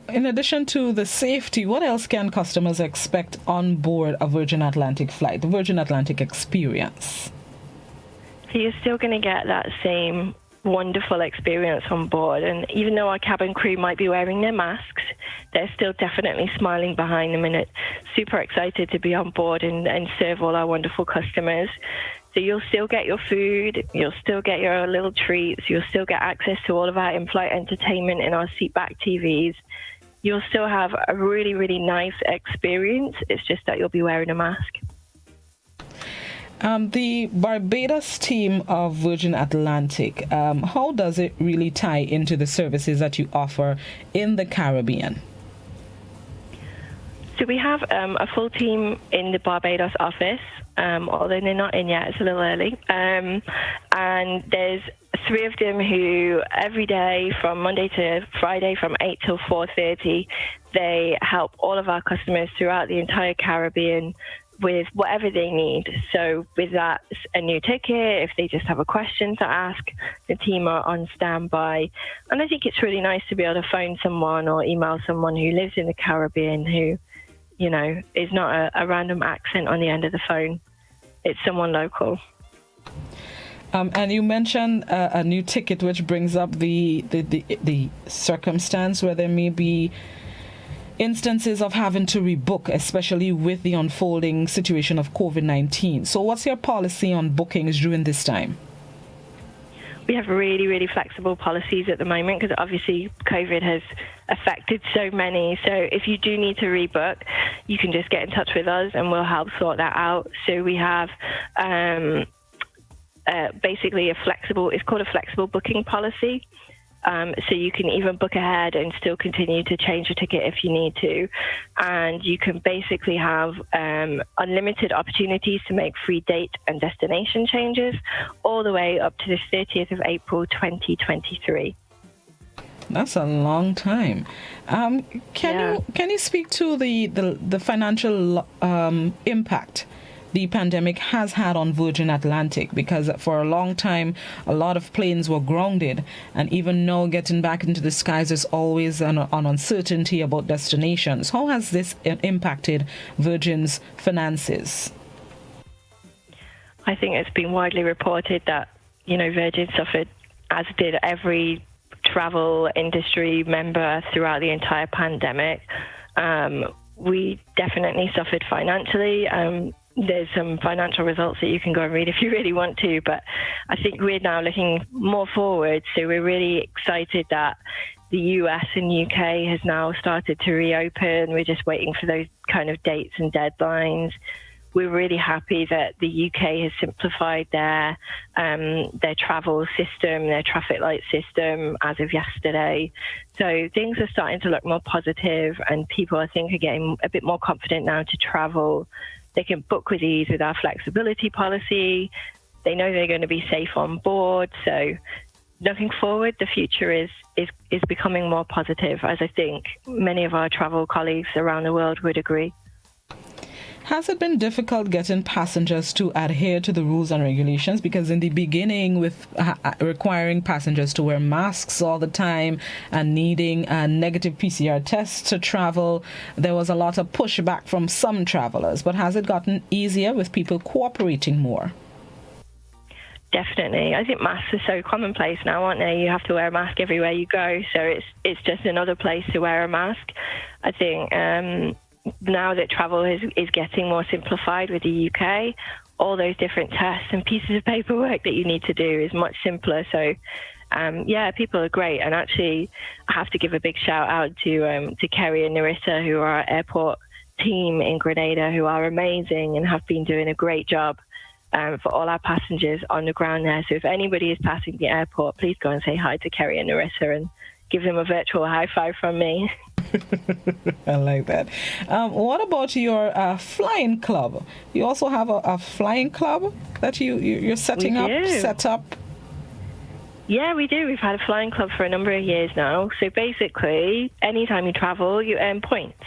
In addition to the safety, what else can customers expect on board a Virgin Atlantic flight, the Virgin Atlantic experience?
So you're still going to get that same wonderful experience on board. And even though our cabin crew might be wearing their masks, they're still definitely smiling behind them and super excited to be on board and serve all our wonderful customers. So you'll still get your food, you'll still get your little treats, you'll still get access to all of our in-flight entertainment and our seat-back TVs. You'll still have a really, really nice experience. It's just that you'll be wearing a mask.
The Barbados team of Virgin Atlantic, how does it really tie into the services that you offer in the Caribbean?
So we have a full team in the Barbados office, although they're not in yet, it's a little early. And there's 3 of them who every day from Monday to Friday from 8 till 4:30, they help all of our customers throughout the entire Caribbean with whatever they need. So with that, a new ticket, if they just have a question to ask, the team are on standby. And I think it's really nice to be able to phone someone or email someone who lives in the Caribbean who, you know, is not a random accent on the end of the phone. It's someone local.
And you mentioned a new ticket, which brings up the circumstance where there may be instances of having to rebook, especially with the unfolding situation of COVID-19. So what's your policy on bookings during this time?
We have really, really flexible policies at the moment because obviously COVID has affected so many. So if you do need to rebook, you can just get in touch with us and we'll help sort that out. So we have basically it's called a flexible booking policy. So you can even book ahead and still continue to change your ticket if you need to. And you can basically have unlimited opportunities to make free date and destination changes all the way up to the 30th of April 2023.
That's a long time. Can you speak to the financial impact the pandemic has had on Virgin Atlantic? Because for a long time, a lot of planes were grounded, and even now getting back into the skies is always an uncertainty about destinations. How has this impacted Virgin's finances?
I think it's been widely reported that, Virgin suffered, as did every travel industry member throughout the entire pandemic. We definitely suffered financially. There's some financial results that you can go and read if you really want to, but I think we're now looking more forward. So we're really excited that the US and UK has now started to reopen. We're just waiting for those kind of dates and deadlines. We're really happy that the UK has simplified their travel system, their traffic light system as of yesterday. So things are starting to look more positive, and people, I think, are getting a bit more confident now to travel. They can book with ease with our flexibility policy. They know they're going to be safe on board. So looking forward, the future is becoming more positive, as I think many of our travel colleagues around the world would agree.
Has it been difficult getting passengers to adhere to the rules and regulations? Because in the beginning, with requiring passengers to wear masks all the time and needing negative PCR tests to travel, there was a lot of pushback from some travelers. But has it gotten easier with people cooperating more?
Definitely. I think masks are so commonplace now, aren't they? You have to wear a mask everywhere you go, so it's just another place to wear a mask. I think now that travel is getting more simplified with the UK, all those different tests and pieces of paperwork that you need to do is much simpler. So, people are great. And actually, I have to give a big shout out to Kerry and Narissa, who are our airport team in Grenada, who are amazing and have been doing a great job for all our passengers on the ground there. So if anybody is passing the airport, please go and say hi to Kerry and Narissa and give them a virtual high five from me.
I like that. What about your flying club? You also have a flying club that you're setting up?
Yeah, we do. We've had a flying club for a number of years now. So basically, anytime you travel, you earn points.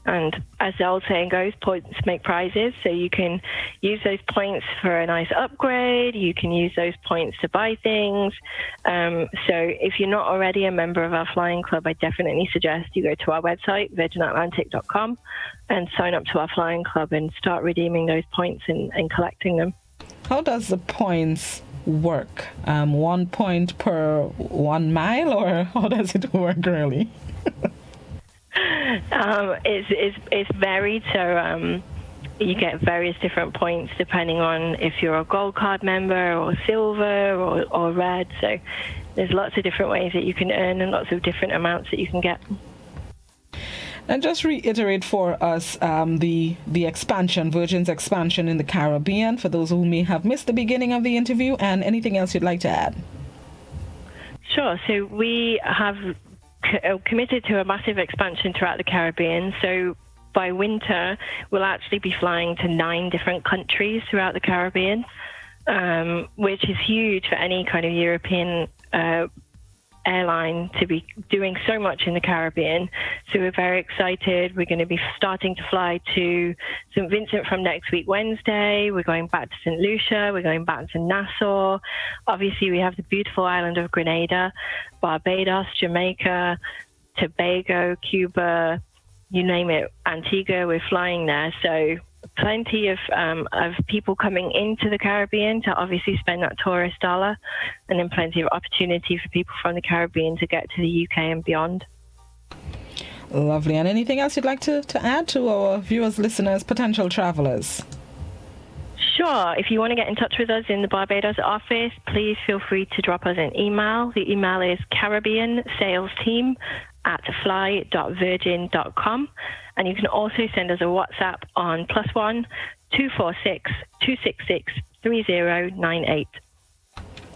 And as the old saying goes, points make prizes. So you can use those points for a nice upgrade. You can use those points to buy things. So if you're not already a member of our flying club, I definitely suggest you go to our website, virginatlantic.com, and sign up to our flying club and start redeeming those points and collecting them.
How does the points work? 1 point per 1 mile, or how does it work really?
It's varied, so you get various different points depending on if you're a gold card member or silver or red. So there's lots of different ways that you can earn and lots of different amounts that you can get.
And just reiterate for us the expansion, Virgin's expansion in the Caribbean, for those who may have missed the beginning of the interview, and anything else you'd like to add.
Sure. So we have committed to a massive expansion throughout the Caribbean. So by winter, we'll actually be flying to 9 different countries throughout the Caribbean, which is huge for any kind of European airline to be doing so much in the Caribbean. So we're very excited. We're going to be starting to fly to St. Vincent from next week, Wednesday. We're going back to St. Lucia. We're going back to Nassau. Obviously, we have the beautiful island of Grenada, Barbados, Jamaica, Tobago, Cuba, you name it, Antigua. We're flying there. So plenty of people coming into the Caribbean to obviously spend that tourist dollar, and then plenty of opportunity for people from the Caribbean to get to the UK and beyond.
Lovely. And anything else you'd like to add to our viewers, listeners, potential travelers?
Sure. If you want to get in touch with us in the Barbados office, please feel free to drop us an email. The email is caribbeansalesteam@fly.virgin.com. And you can also send us a WhatsApp on +1 246 266 3098.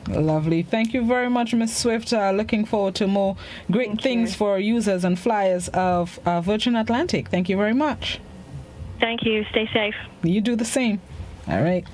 Lovely. Thank you very much, Ms. Swift. Looking forward to more great things for users and flyers of Virgin Atlantic. Thank you very much.
Thank you. Stay safe.
You do the same. All right.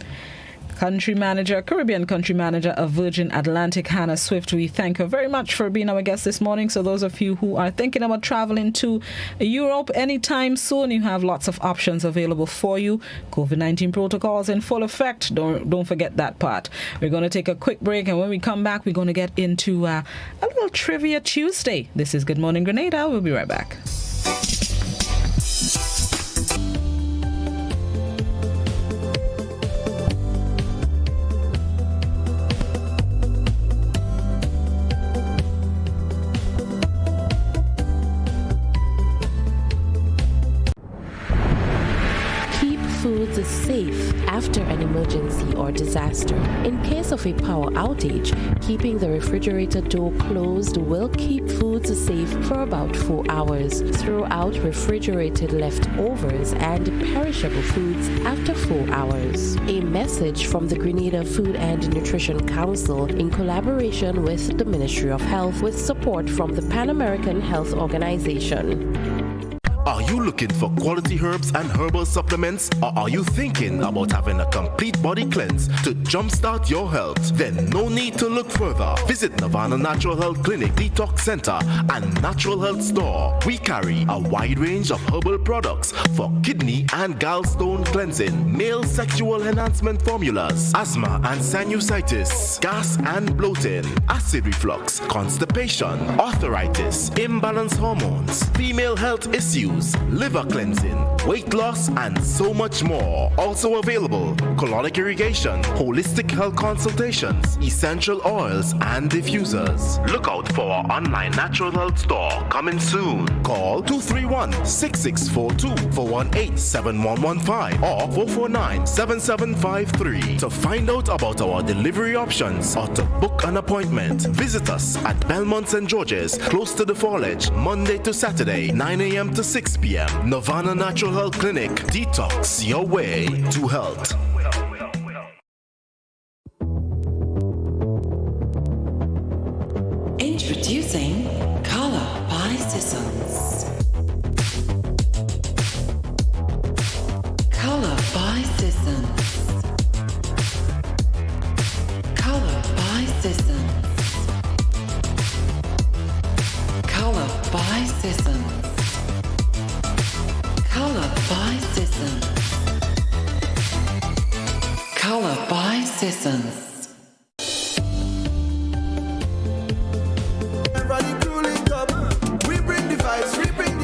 Caribbean country manager of Virgin Atlantic, Hannah Swift. We thank her very much for being our guest this morning. So those of you who are thinking about traveling to Europe anytime soon, you have lots of options available for you. COVID-19 protocols in full effect. Don't forget that part. We're going to take a quick break, and when we come back, we're going to get into a little Trivia Tuesday. This is Good Morning Grenada. We'll be right back.
Foods is safe after an emergency or disaster. In case of a power outage, keeping the refrigerator door closed will keep foods safe for about 4 hours. Throw out refrigerated leftovers and perishable foods after 4 hours. A message from the Grenada Food and Nutrition Council in collaboration with the Ministry of Health with support from the Pan American Health Organization.
Are you looking for quality herbs and herbal supplements? Or are you thinking about having a complete body cleanse to jumpstart your health? Then no need to look further. Visit Nirvana Natural Health Clinic, Detox Center, and Natural Health Store. We carry a wide range of herbal products for kidney and gallstone cleansing, male sexual enhancement formulas, asthma and sinusitis, gas and bloating, acid reflux, constipation, arthritis, imbalanced hormones, female health issues, liver cleansing, weight loss, and so much more. Also available, colonic irrigation, holistic health consultations, essential oils, and diffusers. Look out for our online natural health store coming soon. Call 231-6642 for 18-7115 or 449-7753 to find out about our delivery options or to book an appointment. Visit us at Belmont St. George's, close to the Fallage, Monday to Saturday, 9 a.m. to 6 p.m. Nirvana Natural Health Clinic. Detox your way to health.
Introducing Color by Sissons. Color by Sissons. Color by Sissons. Color by Sissons. Color by Sissons. Color by Sissons.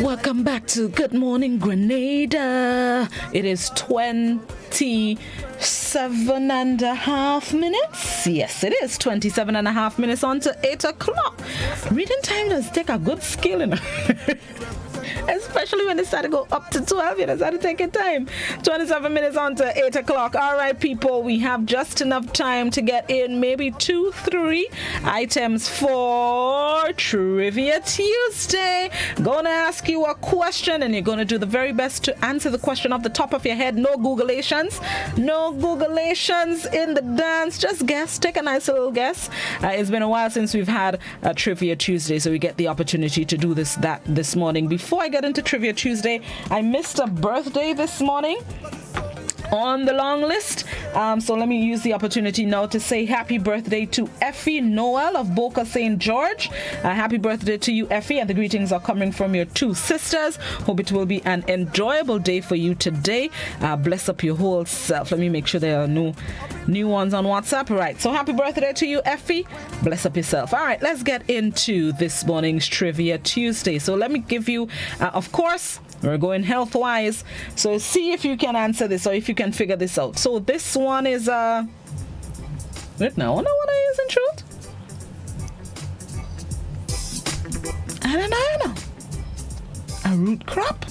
Welcome back to Good Morning Grenada. It is 27 and a half minutes. Yes, it is 27 and a half minutes on to 8 o'clock. Reading time does take a good skill in especially when it started to go up to 12. It started taking time. 27 minutes on to 8 o'clock. All right, people, we have just enough time to get in maybe 2-3 items for Trivia Tuesday. Gonna ask you a question, and you're gonna do the very best to answer the question off the top of your head. No Googleations. No Googleations in the dance. Just guess. Take a nice little guess. It's been a while since we've had a Trivia Tuesday, so we get the opportunity to do this morning. Before I get into Trivia Tuesday, I missed a birthday this morning on the long list, so let me use the opportunity now to say happy birthday to Effie Noel of Boca St. George. Happy birthday to you, Effie, and the greetings are coming from your two sisters. Hope it will be an enjoyable day for you today. Bless up your whole self. Let me make sure there are no new ones on WhatsApp. Right, so happy birthday to you, Effie. Bless up yourself. All right, let's get into this morning's Trivia Tuesday. So let me give you, of course, we're going health-wise, so see if you can answer this or if you can figure this out. So this one is wait, now, I wonder what it is in truth. I don't know. A root crop?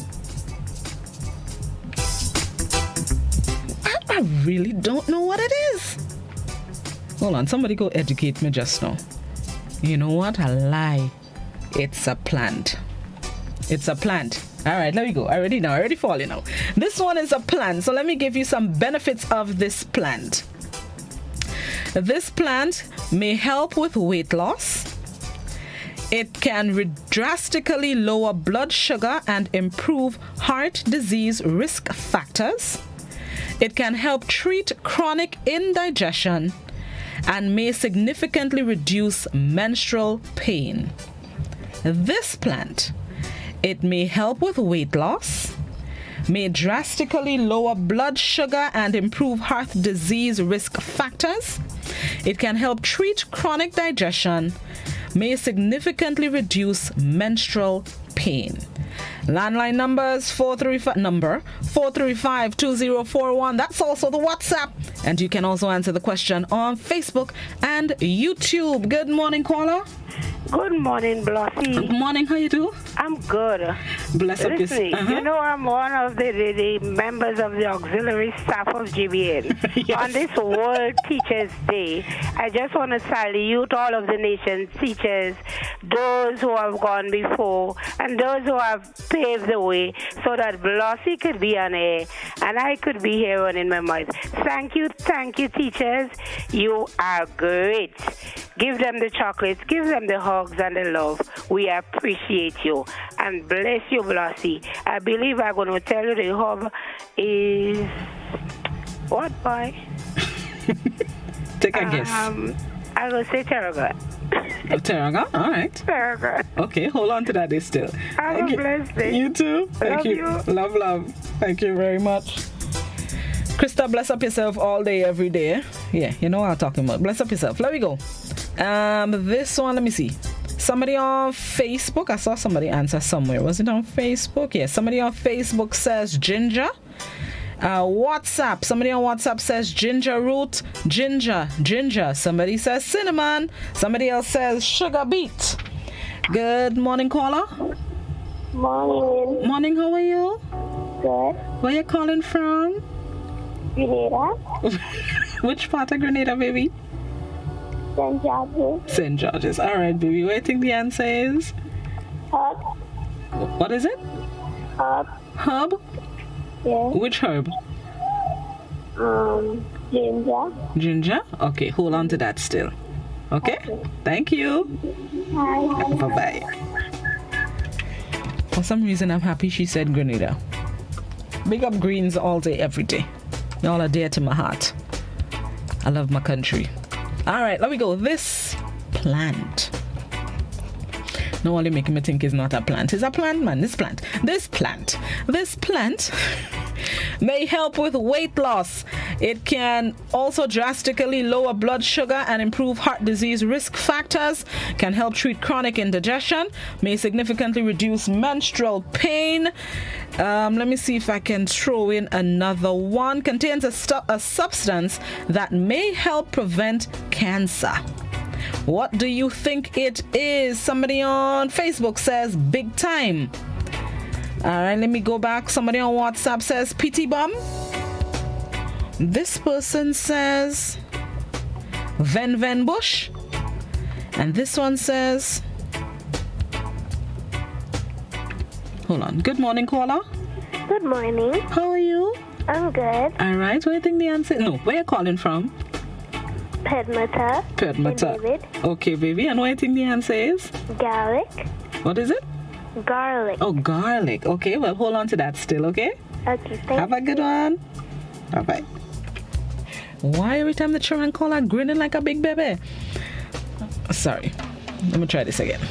I really don't know what it is. Hold on, somebody go educate me just now. You know what? I lie. It's a plant. It's a plant. All right, there we go. I already falling now. This one is a plant. So let me give you some benefits of this plant. This plant may help with weight loss. It can drastically lower blood sugar and improve heart disease risk factors. It can help treat chronic indigestion and may significantly reduce menstrual pain. This plant, it may help with weight loss, may drastically lower blood sugar and improve heart disease risk factors. It can help treat chronic digestion, may significantly reduce menstrual pain. Landline numbers 435-2041. That's also the WhatsApp. And you can also answer the question on Facebook and YouTube. Good morning, caller.
Good morning, Blossy.
Good morning. How you do?
I'm good.
Bless up
Listen, you know I'm one of the members of the auxiliary staff of GBN.
Yes.
On this World Teachers Day, I just want to salute all of the nation's teachers, those who have gone before and those who have paved the way so that Blossy could be on air and I could be here running my mouth. Thank you, teachers. You are great. Give them the chocolates, give them the hugs and the love. We appreciate you. And bless you, Blossy. I believe I'm going to tell you the hub is... What, boy?
Take a guess.
I will say Terragon.
Terragon? All right.
Terragon.
Okay, hold on to that day still.
Have a blessed day.
You too. Thank
Love
you. Love. Thank you very much. Krista, bless up yourself all day, every day. Yeah, you know what I'm talking about. Bless up yourself. Let me go. This one, let me see. Somebody on Facebook, I saw somebody answer somewhere. Was it on Facebook? Yeah, somebody on Facebook says ginger. WhatsApp, somebody on WhatsApp says ginger root. Ginger. Somebody says cinnamon. Somebody else says sugar beet. Good morning, caller. Morning, how are you?
Good.
Where you calling from?
Grenada.
Which part of Grenada, baby?
St. George's.
St. George's. All right, baby. What do you think the answer is?
Herb.
What is it?
Herb.
Herb?
Yeah.
Which herb?
Ginger.
Ginger? Okay, hold on to that still. Okay? Thank you.
Bye.
Bye-bye. For some reason, I'm happy she said Grenada. Big up greens all day, every day. Y'all are dear to my heart. I love my country. All right, let me go. This plant. No only making me think it's not a plant. It's a plant, man. This plant may help with weight loss. It can also drastically lower blood sugar and improve heart disease risk factors. Can help treat chronic indigestion. May significantly reduce menstrual pain. Let me see if I can throw in another one. Contains a substance that may help prevent cancer. What do you think it is? Somebody on Facebook says big time. All right, let me go back. Somebody on WhatsApp says PT bum. This person says Ven Bush. And this one says, hold on. Good morning, caller.
Good morning.
How are you?
I'm good.
All right, what do you think the answer? No, where are you calling from?
Pedmata.
David. Okay, baby. And what do you think the answer is?
Garlic.
What is it?
Garlic.
Oh, garlic. Okay, well, hold on to that still, okay?
Okay,
Have a good one. Bye-bye. Why every time the children call her grinning like a big baby? Sorry. Let me try this again.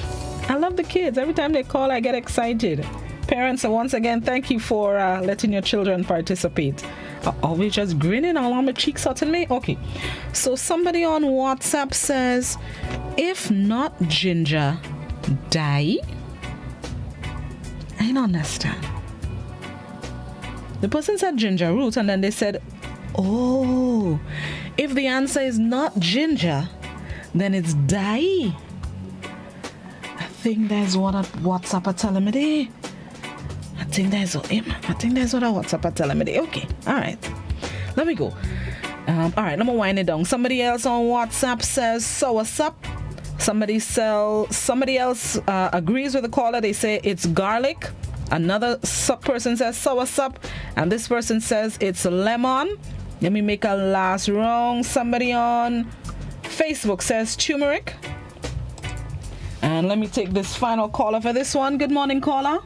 I love the kids. Every time they call, I get excited. Parents, once again, thank you for letting your children participate. Are we just grinning all on my cheeks hurting me? Okay. So somebody on WhatsApp says, if not ginger, die? I don't understand. The person said ginger root, and then they said, oh, if the answer is not ginger, then it's dye. I think that's what WhatsApp are telling me there. I think that's what our WhatsApp are telling me there. Okay, all right. Let me go. All right, let me wind it down. Somebody else on WhatsApp says soursop. Somebody else agrees with the caller. They say it's garlic. Another person says soursop, and this person says it's lemon. Let me make a last round. Somebody on Facebook says turmeric. And let me take this final caller for this one. Good morning, caller.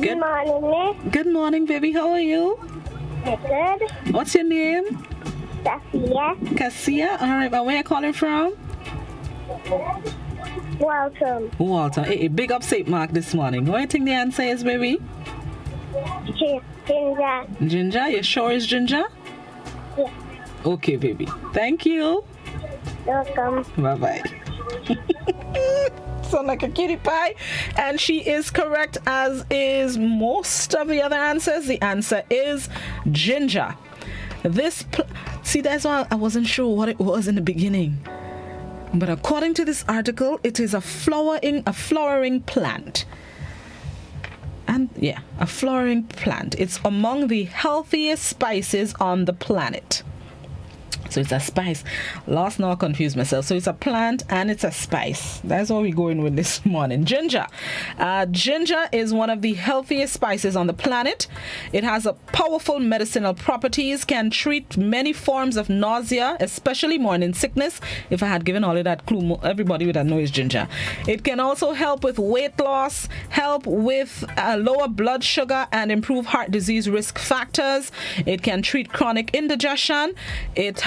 Good morning, Miss.
Good morning, baby. How are you?
Good.
What's your name? Cassia. All right, but where are you calling from? Walter. Hey, big up St. Mark this morning. What do you think the answer is, baby?
Ginger.
Ginger? You sure it's ginger?
Yeah.
Okay, baby. Thank you.
Welcome.
Bye-bye. Sound like a cutie pie. And she is correct, as is most of the other answers. The answer is ginger. See, that's why I wasn't sure what it was in the beginning. But according to this article, it is a flowering plant. And yeah, a flowering plant. It's among the healthiest spices on the planet. So it's a spice. Last now I confused myself. So it's a plant and it's a spice. That's what we're going with this morning. Ginger. Ginger is one of the healthiest spices on the planet. It has a powerful medicinal properties, can treat many forms of nausea, especially morning sickness. If I had given all of that clue, everybody would have known it's ginger. It can also help with weight loss, help with lower blood sugar, and improve heart disease risk factors. It can treat chronic indigestion. It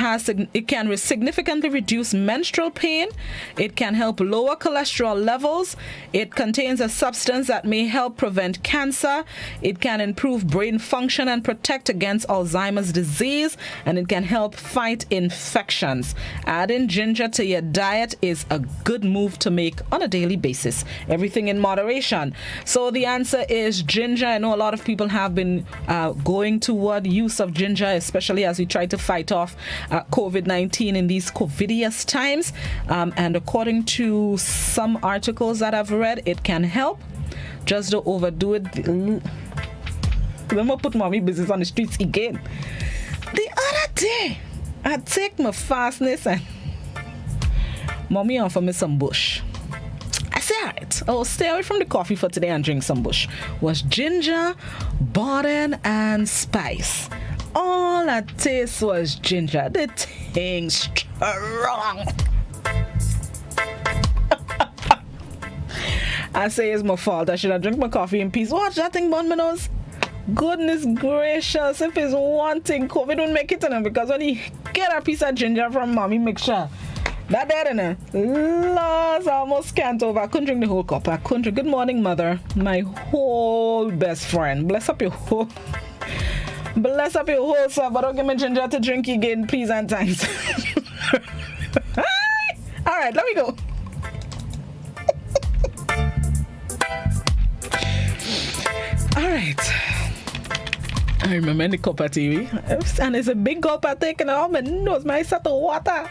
can significantly reduce menstrual pain. It can help lower cholesterol levels. It contains a substance that may help prevent cancer. It can improve brain function and protect against Alzheimer's disease. And it can help fight infections. Adding ginger to your diet is a good move to make on a daily basis. Everything in moderation. So the answer is ginger. I know a lot of people have been going toward use of ginger, especially as we try to fight off COVID-19 in these COVIDious times. And according to some articles that I've read, it can help. Just don't overdo it. Let me put mommy business on the streets again. The other day, I take my fastness and mommy offered me some bush. I said, all right, I'll stay away from the coffee for today and drink some bush. Was ginger, bourbon, and spice. All I taste was ginger. The thing strong. I say it's my fault. I should have drink my coffee in peace. Watch that thing burn my nose. Goodness gracious. If it's one thing, COVID won't make it in it, because when you get a piece of ginger from mommy, make sure that there in it. Lost, I almost can't over. I couldn't drink the whole cup. I couldn't drink. Good morning, mother. My whole best friend. Bless up your whole sir, but don't give me ginger to drink again, please and thanks. All right, let me go. All right. I remember the cup of tea, and it's a big gulp I take, and all my nose, my set of water.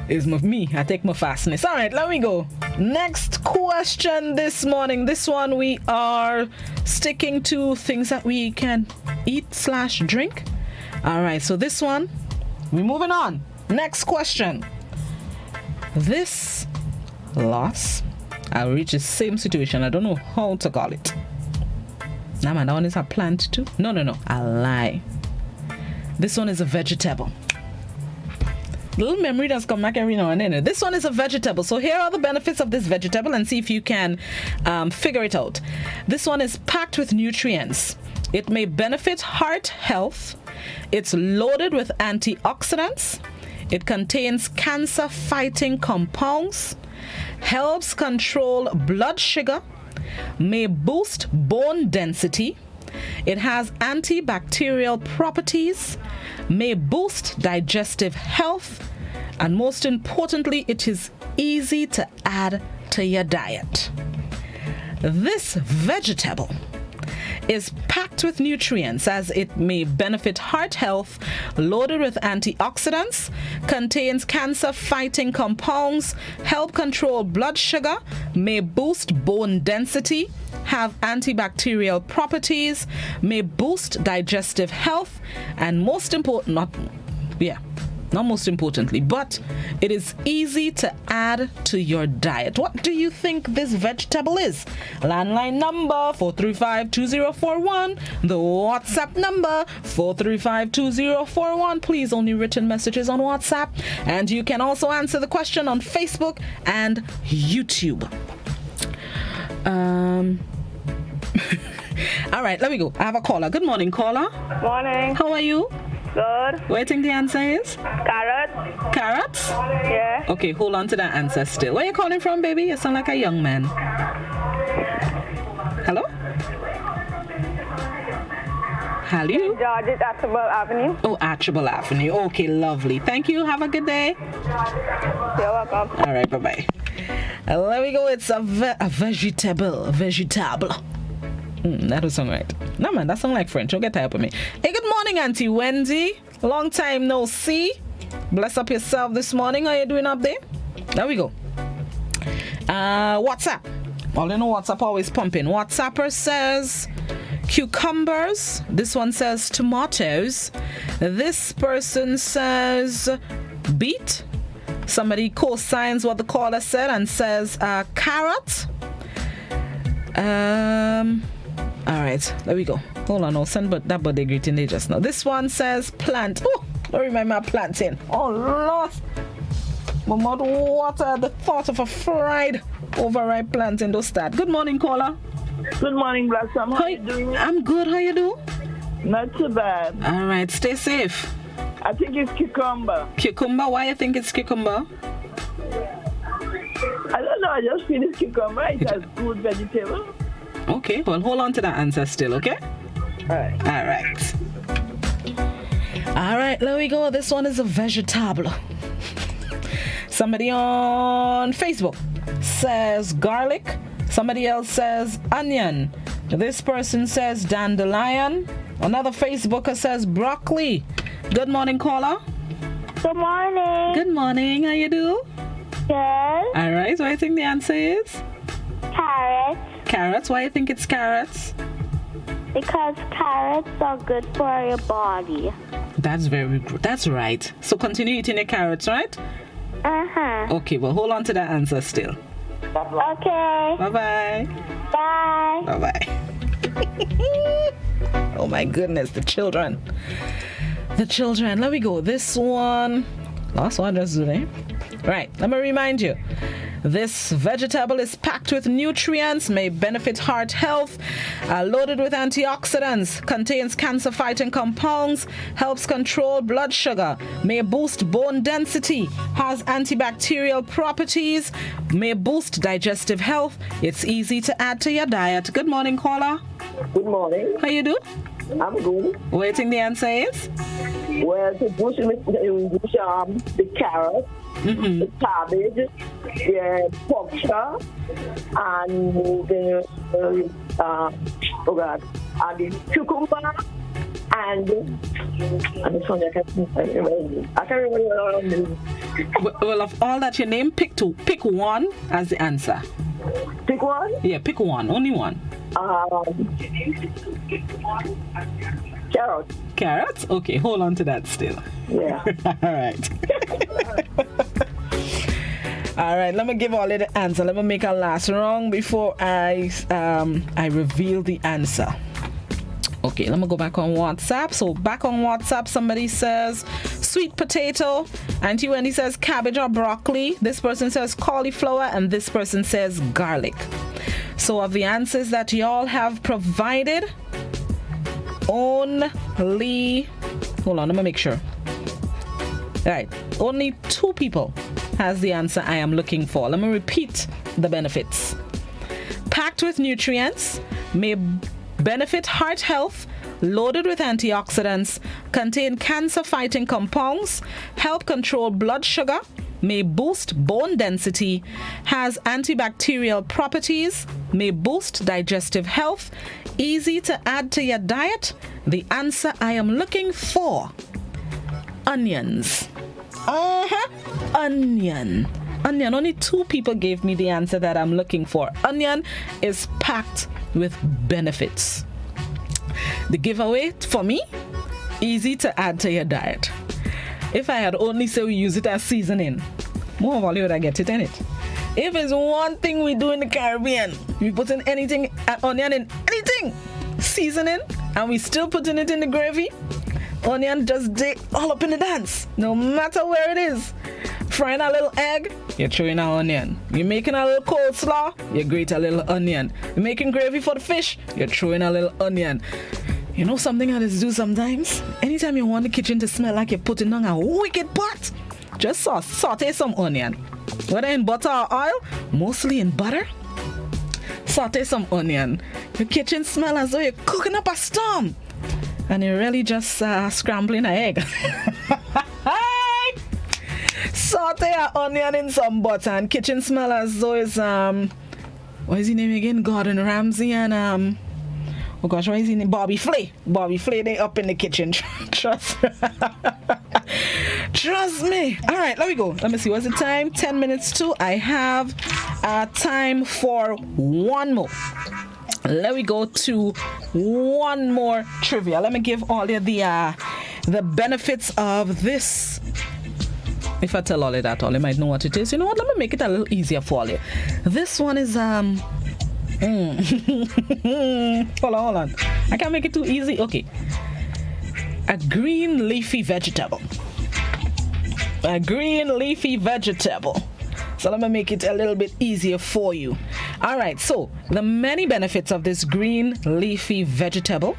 It's me. I take my fastness. All right, let me go. Next question this morning. This one we are sticking to things that we can eat/drink. All right, so this one, we're moving on. Next question. This loss, I'll reach the same situation. I don't know how to call it. Now, man, that one is a plant too? No, I lie. This one is a vegetable. Little memory does come back every now and then. This one is a vegetable. So here are the benefits of this vegetable, and see if you can figure it out. This one is packed with nutrients. It may benefit heart health. It's loaded with antioxidants. It contains cancer-fighting compounds. Helps control blood sugar. May boost bone density. It has antibacterial properties, may boost digestive health, and most importantly, it is easy to add to your diet. This vegetable is packed with nutrients, as it may benefit heart health, loaded with antioxidants, contains cancer-fighting compounds, help control blood sugar, may boost bone density, have antibacterial properties, may boost digestive health, and most important, not most importantly, but it is easy to add to your diet. What do you think this vegetable is? Landline number 435-2041. The WhatsApp number 435-2041. Please, only written messages on WhatsApp. And you can also answer the question on Facebook and YouTube. All right, let me go. I have a caller. Good morning, caller.
Morning.
How are you?
Good.
What do you think the answer is?
Carrot.
Carrots?
Yeah.
Okay, hold on to that answer still. Where are you calling from, baby? You sound like a young man. Hello? Hello?
George at Archibald Avenue.
Oh, Archibald Avenue. Okay, lovely. Thank you. Have a good day.
You're welcome.
All right, bye-bye. There we go. It's a vegetable. That was song right. No, man, that sound like French. Don't get tired of me. Hey, good morning, Auntie Wendy. Long time no see. Bless up yourself this morning. How you doing up there? There we go. WhatsApp. Well, you know WhatsApp always pumping. WhatsApper says cucumbers. This one says tomatoes. This person says beet. Somebody co-signs what the caller said and says carrot. All right, there we go. Hold on, I'll send that birthday greeting there just now. This one says plant. Oh, don't remind me of planting. Oh, Lord. My mouth water at the thought of a fried, overripe planting to start. Good morning, caller.
Good morning, Blossom. How you doing?
I'm good. How you do?
Not too bad.
All right, stay safe.
I think it's cucumber.
Cucumber? Why you think it's cucumber?
I don't know. I just feel it's cucumber. It's a good vegetable.
Okay, well, hold on to that answer still, okay?
All right.
All right, there we go. This one is a vegetable. Somebody on Facebook says garlic. Somebody else says onion. This person says dandelion. Another Facebooker says broccoli. Good morning, caller.
Good morning.
Good morning. How you do?
Good.
All right, so I think the answer is?
Carrots.
Carrots? Why do you think it's carrots?
Because carrots are good for your body.
That's very good. That's right. So continue eating your carrots, right?
Uh-huh.
Okay, well, hold on to that answer still.
Okay.
Bye-bye.
Bye.
Bye-bye. Oh, my goodness, the children. Let me go. This one. Last one, just today. Right, let me remind you. This vegetable is packed with nutrients, may benefit heart health, loaded with antioxidants, contains cancer-fighting compounds, helps control blood sugar, may boost bone density, has antibacterial properties, may boost digestive health. It's easy to add to your diet. Good morning, caller.
Good morning.
How you do?
I'm good.
What do you think the answer is?
Well, the carrot, the cabbage, the bok choy, and the and the cucumber, and this one I can't remember.
Well, of all that you name, pick one as the answer.
Pick one?
Yeah, pick one. Only one.
Carrots.
Carrots? Okay, hold on to that still.
Yeah.
All right. All right, let me give all of the answer. Let me make a last round before I reveal the answer. Okay, let me go back on WhatsApp. So back on WhatsApp, somebody says sweet potato. Auntie Wendy says cabbage or broccoli. This person says cauliflower, and this person says garlic. So of the answers that y'all have provided, only, hold on, let me make sure. All right, only 2 people has the answer I am looking for. Let me repeat the benefits. Packed with nutrients, may benefit heart health, loaded with antioxidants, contain cancer-fighting compounds, help control blood sugar, may boost bone density, has antibacterial properties, may boost digestive health, easy to add to your diet. The answer I am looking for: onions. Onion. Only 2 people gave me the answer that I'm looking for. Onion is packed with benefits. The giveaway for me: easy to add to your diet. If I had only said we use it as seasoning, more value would I get it in it. If it's one thing we do in the Caribbean, we put in anything, onion in anything, seasoning, and we still putting it in the gravy, onion just dig all up in the dance, no matter where it is. Frying a little egg, you're throwing an onion. You're making a little coleslaw, you grate a little onion. You're making gravy for the fish, you're throwing a little onion. You know something I just do sometimes? Anytime you want the kitchen to smell like you're putting on a wicked pot, just saute some onion. Whether in butter or oil, mostly in butter. Saute some onion. Your kitchen smells as though you're cooking up a storm. And you're really just scrambling an egg. Saute an onion in some butter and kitchen smell as though it's what is his name again? Gordon Ramsay and oh gosh, what is his name? Bobby Flay. Bobby Flay, they up in the kitchen. Trust me. All right, let me go. Let me see. What's the time? 10 minutes to. I have time for one more. Let me go to one more trivia. Let me give all you the benefits of this. If I tell all of that, all you might know what it is. You know what? Let me make it a little easier for all you. This one is hold on. I can't make it too easy. Okay. A green leafy vegetable. A green leafy vegetable. So let me make it a little bit easier for you. All right, so the many benefits of this green leafy vegetable.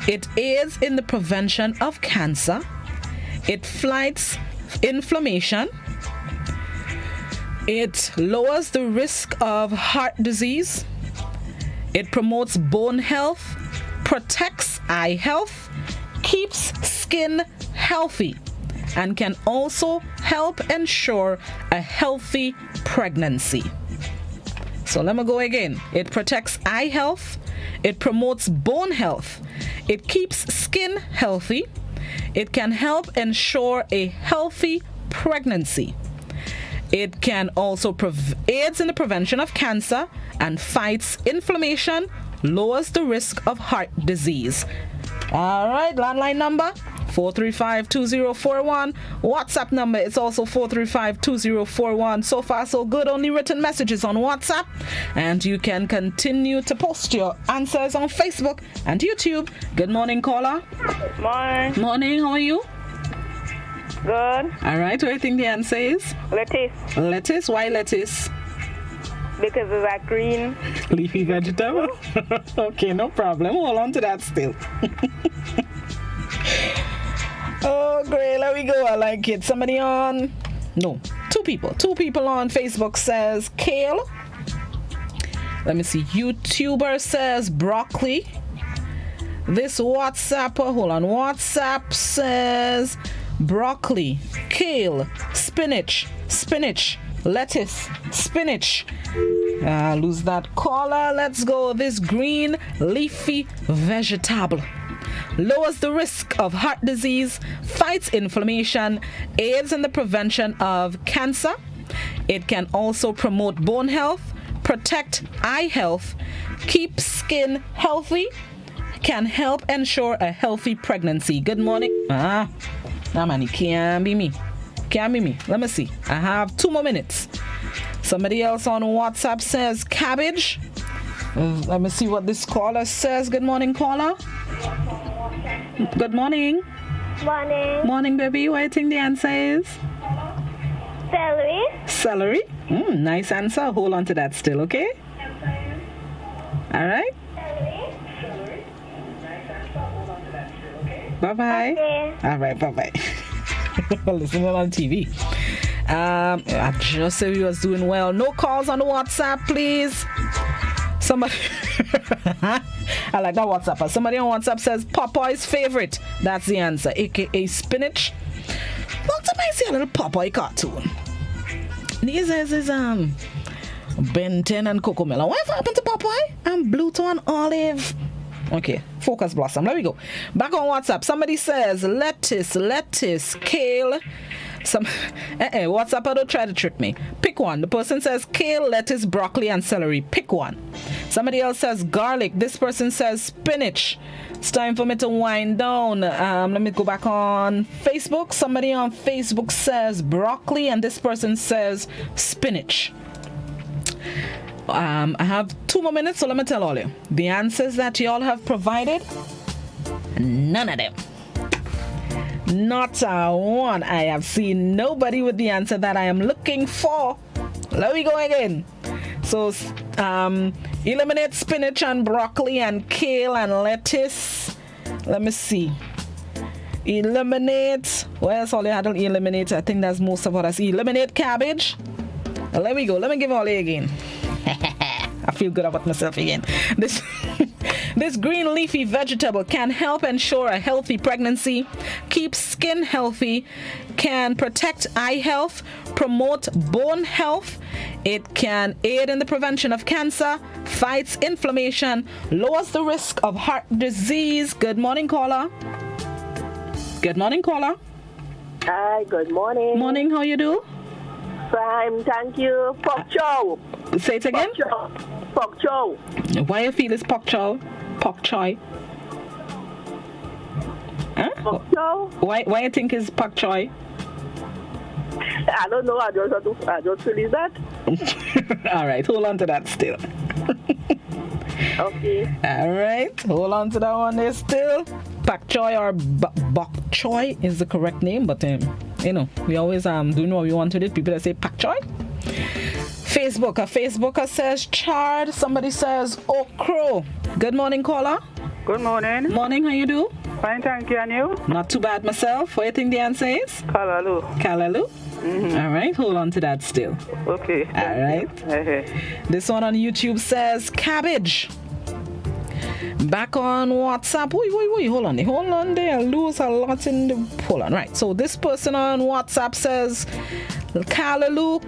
It aids in the prevention of cancer. It fights inflammation. It lowers the risk of heart disease. It promotes bone health, protects eye health, keeps skin healthy, and can also help ensure a healthy pregnancy. So let me go again. It protects eye health. It promotes bone health. It keeps skin healthy. It can help ensure a healthy pregnancy. It can also aids in the prevention of cancer and fights inflammation, lowers the risk of heart disease. All right, landline number 435-2041. WhatsApp number is also 435-2041. So far, so good. Only written messages on WhatsApp. And you can continue to post your answers on Facebook and YouTube. Good morning, caller.
Morning.
Morning, how are you?
Good.
All right, what do you think the answer is?
Lettuce.
Lettuce? Why lettuce?
Because of that green
leafy vegetable. Okay, no problem. Hold on to that still. Oh, great. Let me go. I like it. Somebody on... No, two people. Two people on Facebook says kale. Let me see. YouTuber says broccoli. This WhatsApper, hold on. WhatsApp says broccoli, kale, spinach, lettuce, spinach. Lose that caller. Let's go. This green leafy vegetable lowers the risk of heart disease, fights inflammation, aids in the prevention of cancer. It can also promote bone health, protect eye health, keep skin healthy, can help ensure a healthy pregnancy. Good morning. Nah, man, it can't be me. Can't be me. Let me see. I have 2 more minutes. Somebody else on WhatsApp says cabbage. Let me see what this caller says. Good morning, caller. Good morning.
Morning.
Morning, baby. What do you think the answer is?
Celery.
Celery? Nice answer. Hold on to that still, okay? All right. Bye-bye.
Okay.
All right, bye-bye. Listening on TV. I just said we was doing well. No calls on the WhatsApp, please. Somebody... I like that WhatsApp. Somebody on WhatsApp says Popeye's favorite. That's the answer, aka spinach. Well, somebody see a little Popeye cartoon. This is Ben 10 and Coco Melon. What happened to Popeye? And Bluto and Olive. Okay, focus blossom. Let me go. Back on WhatsApp. Somebody says lettuce, kale, WhatsApp, don't try to trick me. Pick one. The person says kale, lettuce, broccoli, and celery. Pick one. Somebody else says garlic. This person says spinach. It's time for me to wind down. Let me go back on Facebook. Somebody on Facebook says broccoli, and this person says spinach. I have 2 more minutes, so let me tell all you. The answers that you all have provided, none of them. Not a one. I have seen nobody with the answer that I am looking for. Let me go again. So, eliminate spinach and broccoli and kale and lettuce. Let me see. Eliminate. What else all you had to eliminate? I think that's most of what I see. Eliminate cabbage. Let me go. Let me give all you again. I feel good about myself again. This green leafy vegetable can help ensure a healthy pregnancy, keep skin healthy, can protect eye health, promote bone health. It can aid in the prevention of cancer, fights inflammation, lowers the risk of heart disease. Good morning, caller. Good morning, caller.
Hi, good morning.
Morning, how you do?
Fine, thank you. Bok Choy.
Say it again?
Bok Choy.
Why you feel it's Bok Choy? Bok Choy. Huh?
Bok Choy.
Why you think it's Bok Choy?
I don't know. I just released that.
All right, hold on to that still.
Okay.
All right, hold on to that one there still. Bok Choy or Bok Choy is the correct name, but we always doing what we want with it. People that say Bok Choy. A Facebooker says chard. Somebody says okra. Good morning, caller.
Good morning.
Morning, how you do?
Fine, thank you, and you?
Not too bad myself. What do you think the answer is?
Kalalu.
Kalalu? Mm-hmm. All right, hold on to that still.
Okay.
All right. This one on YouTube says cabbage. Back on WhatsApp. Wait, hold on there. I lose a lot in the... Hold on, right. So this person on WhatsApp says callaloo,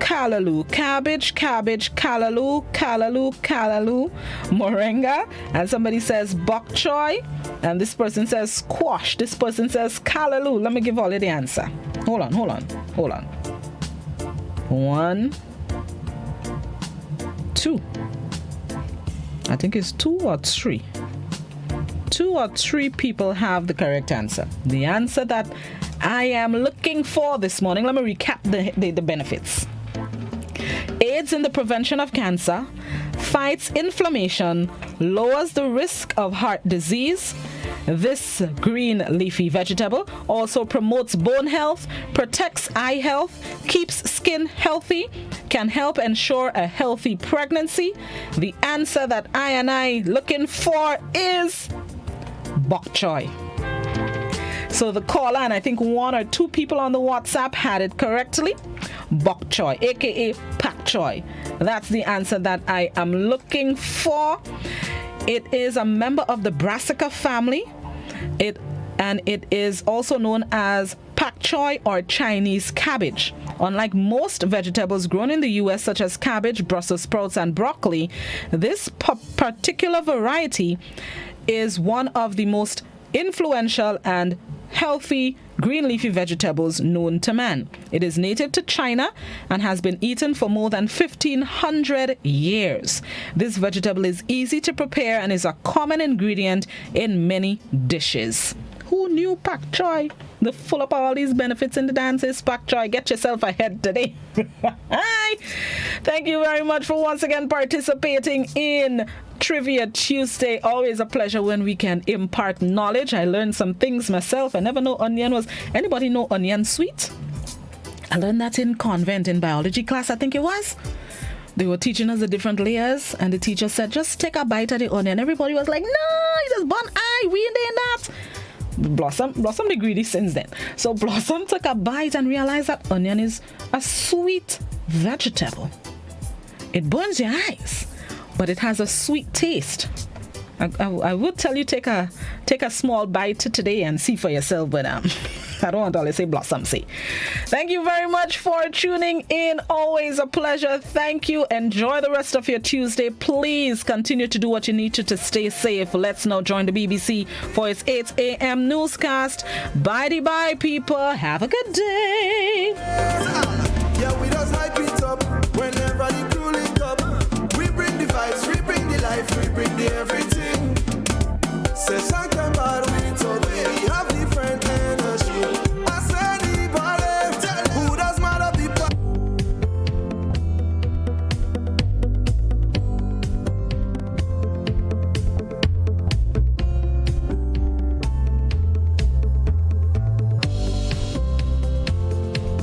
cabbage, callaloo, moringa. And somebody says bok choy. And this person says squash. This person says callaloo. Let me give all of the answer. Hold on. 1, 2. I think it's 2 or 3. 2 or 3 people have the correct answer. The answer that I am looking for this morning, let me recap the benefits. Aids in the prevention of cancer, fights inflammation, lowers the risk of heart disease. This green leafy vegetable also promotes bone health, protects eye health, keeps skin healthy, can help ensure a healthy pregnancy. The answer that I looking for is Bok Choy. So the caller, and I think 1 or 2 people on the WhatsApp had it correctly. Bok Choy, aka Pak Choy. That's the answer that I am looking for. It is a member of the Brassica family. It is also known as Pak Choy or Chinese cabbage. Unlike most vegetables grown in the U.S., such as cabbage, Brussels sprouts, and broccoli, this particular variety is one of the most influential and healthy green leafy vegetables known to man. It is native to China and has been eaten for more than 1,500 years. This vegetable is easy to prepare and is a common ingredient in many dishes. Who knew Pak Choy? The full of all these benefits in the dances. Pak Choy, get yourself ahead today. Hi. Thank you very much for once again participating in Trivia Tuesday. Always a pleasure when we can impart knowledge. I learned some things myself. I never know onion was... Anybody know onion sweet? I learned that in convent in biology class, I think it was. They were teaching us the different layers, and the teacher said, just take a bite of the onion. Everybody was like, no, it is bun eye, we ain't doing that. Blossom the greedy since then. So Blossom took a bite and realized that onion is a sweet vegetable. It burns your eyes, but it has a sweet taste. I would tell you take a small bite today and see for yourself, but I don't want to always say blossom, say. Thank you very much for tuning in. Always a pleasure. Thank you. Enjoy the rest of your Tuesday. Please continue to do what you need to stay safe. Let's now join the BBC for its 8 a.m. newscast. Bye, people. Have a good day.
Yeah, we just hype it up whenever the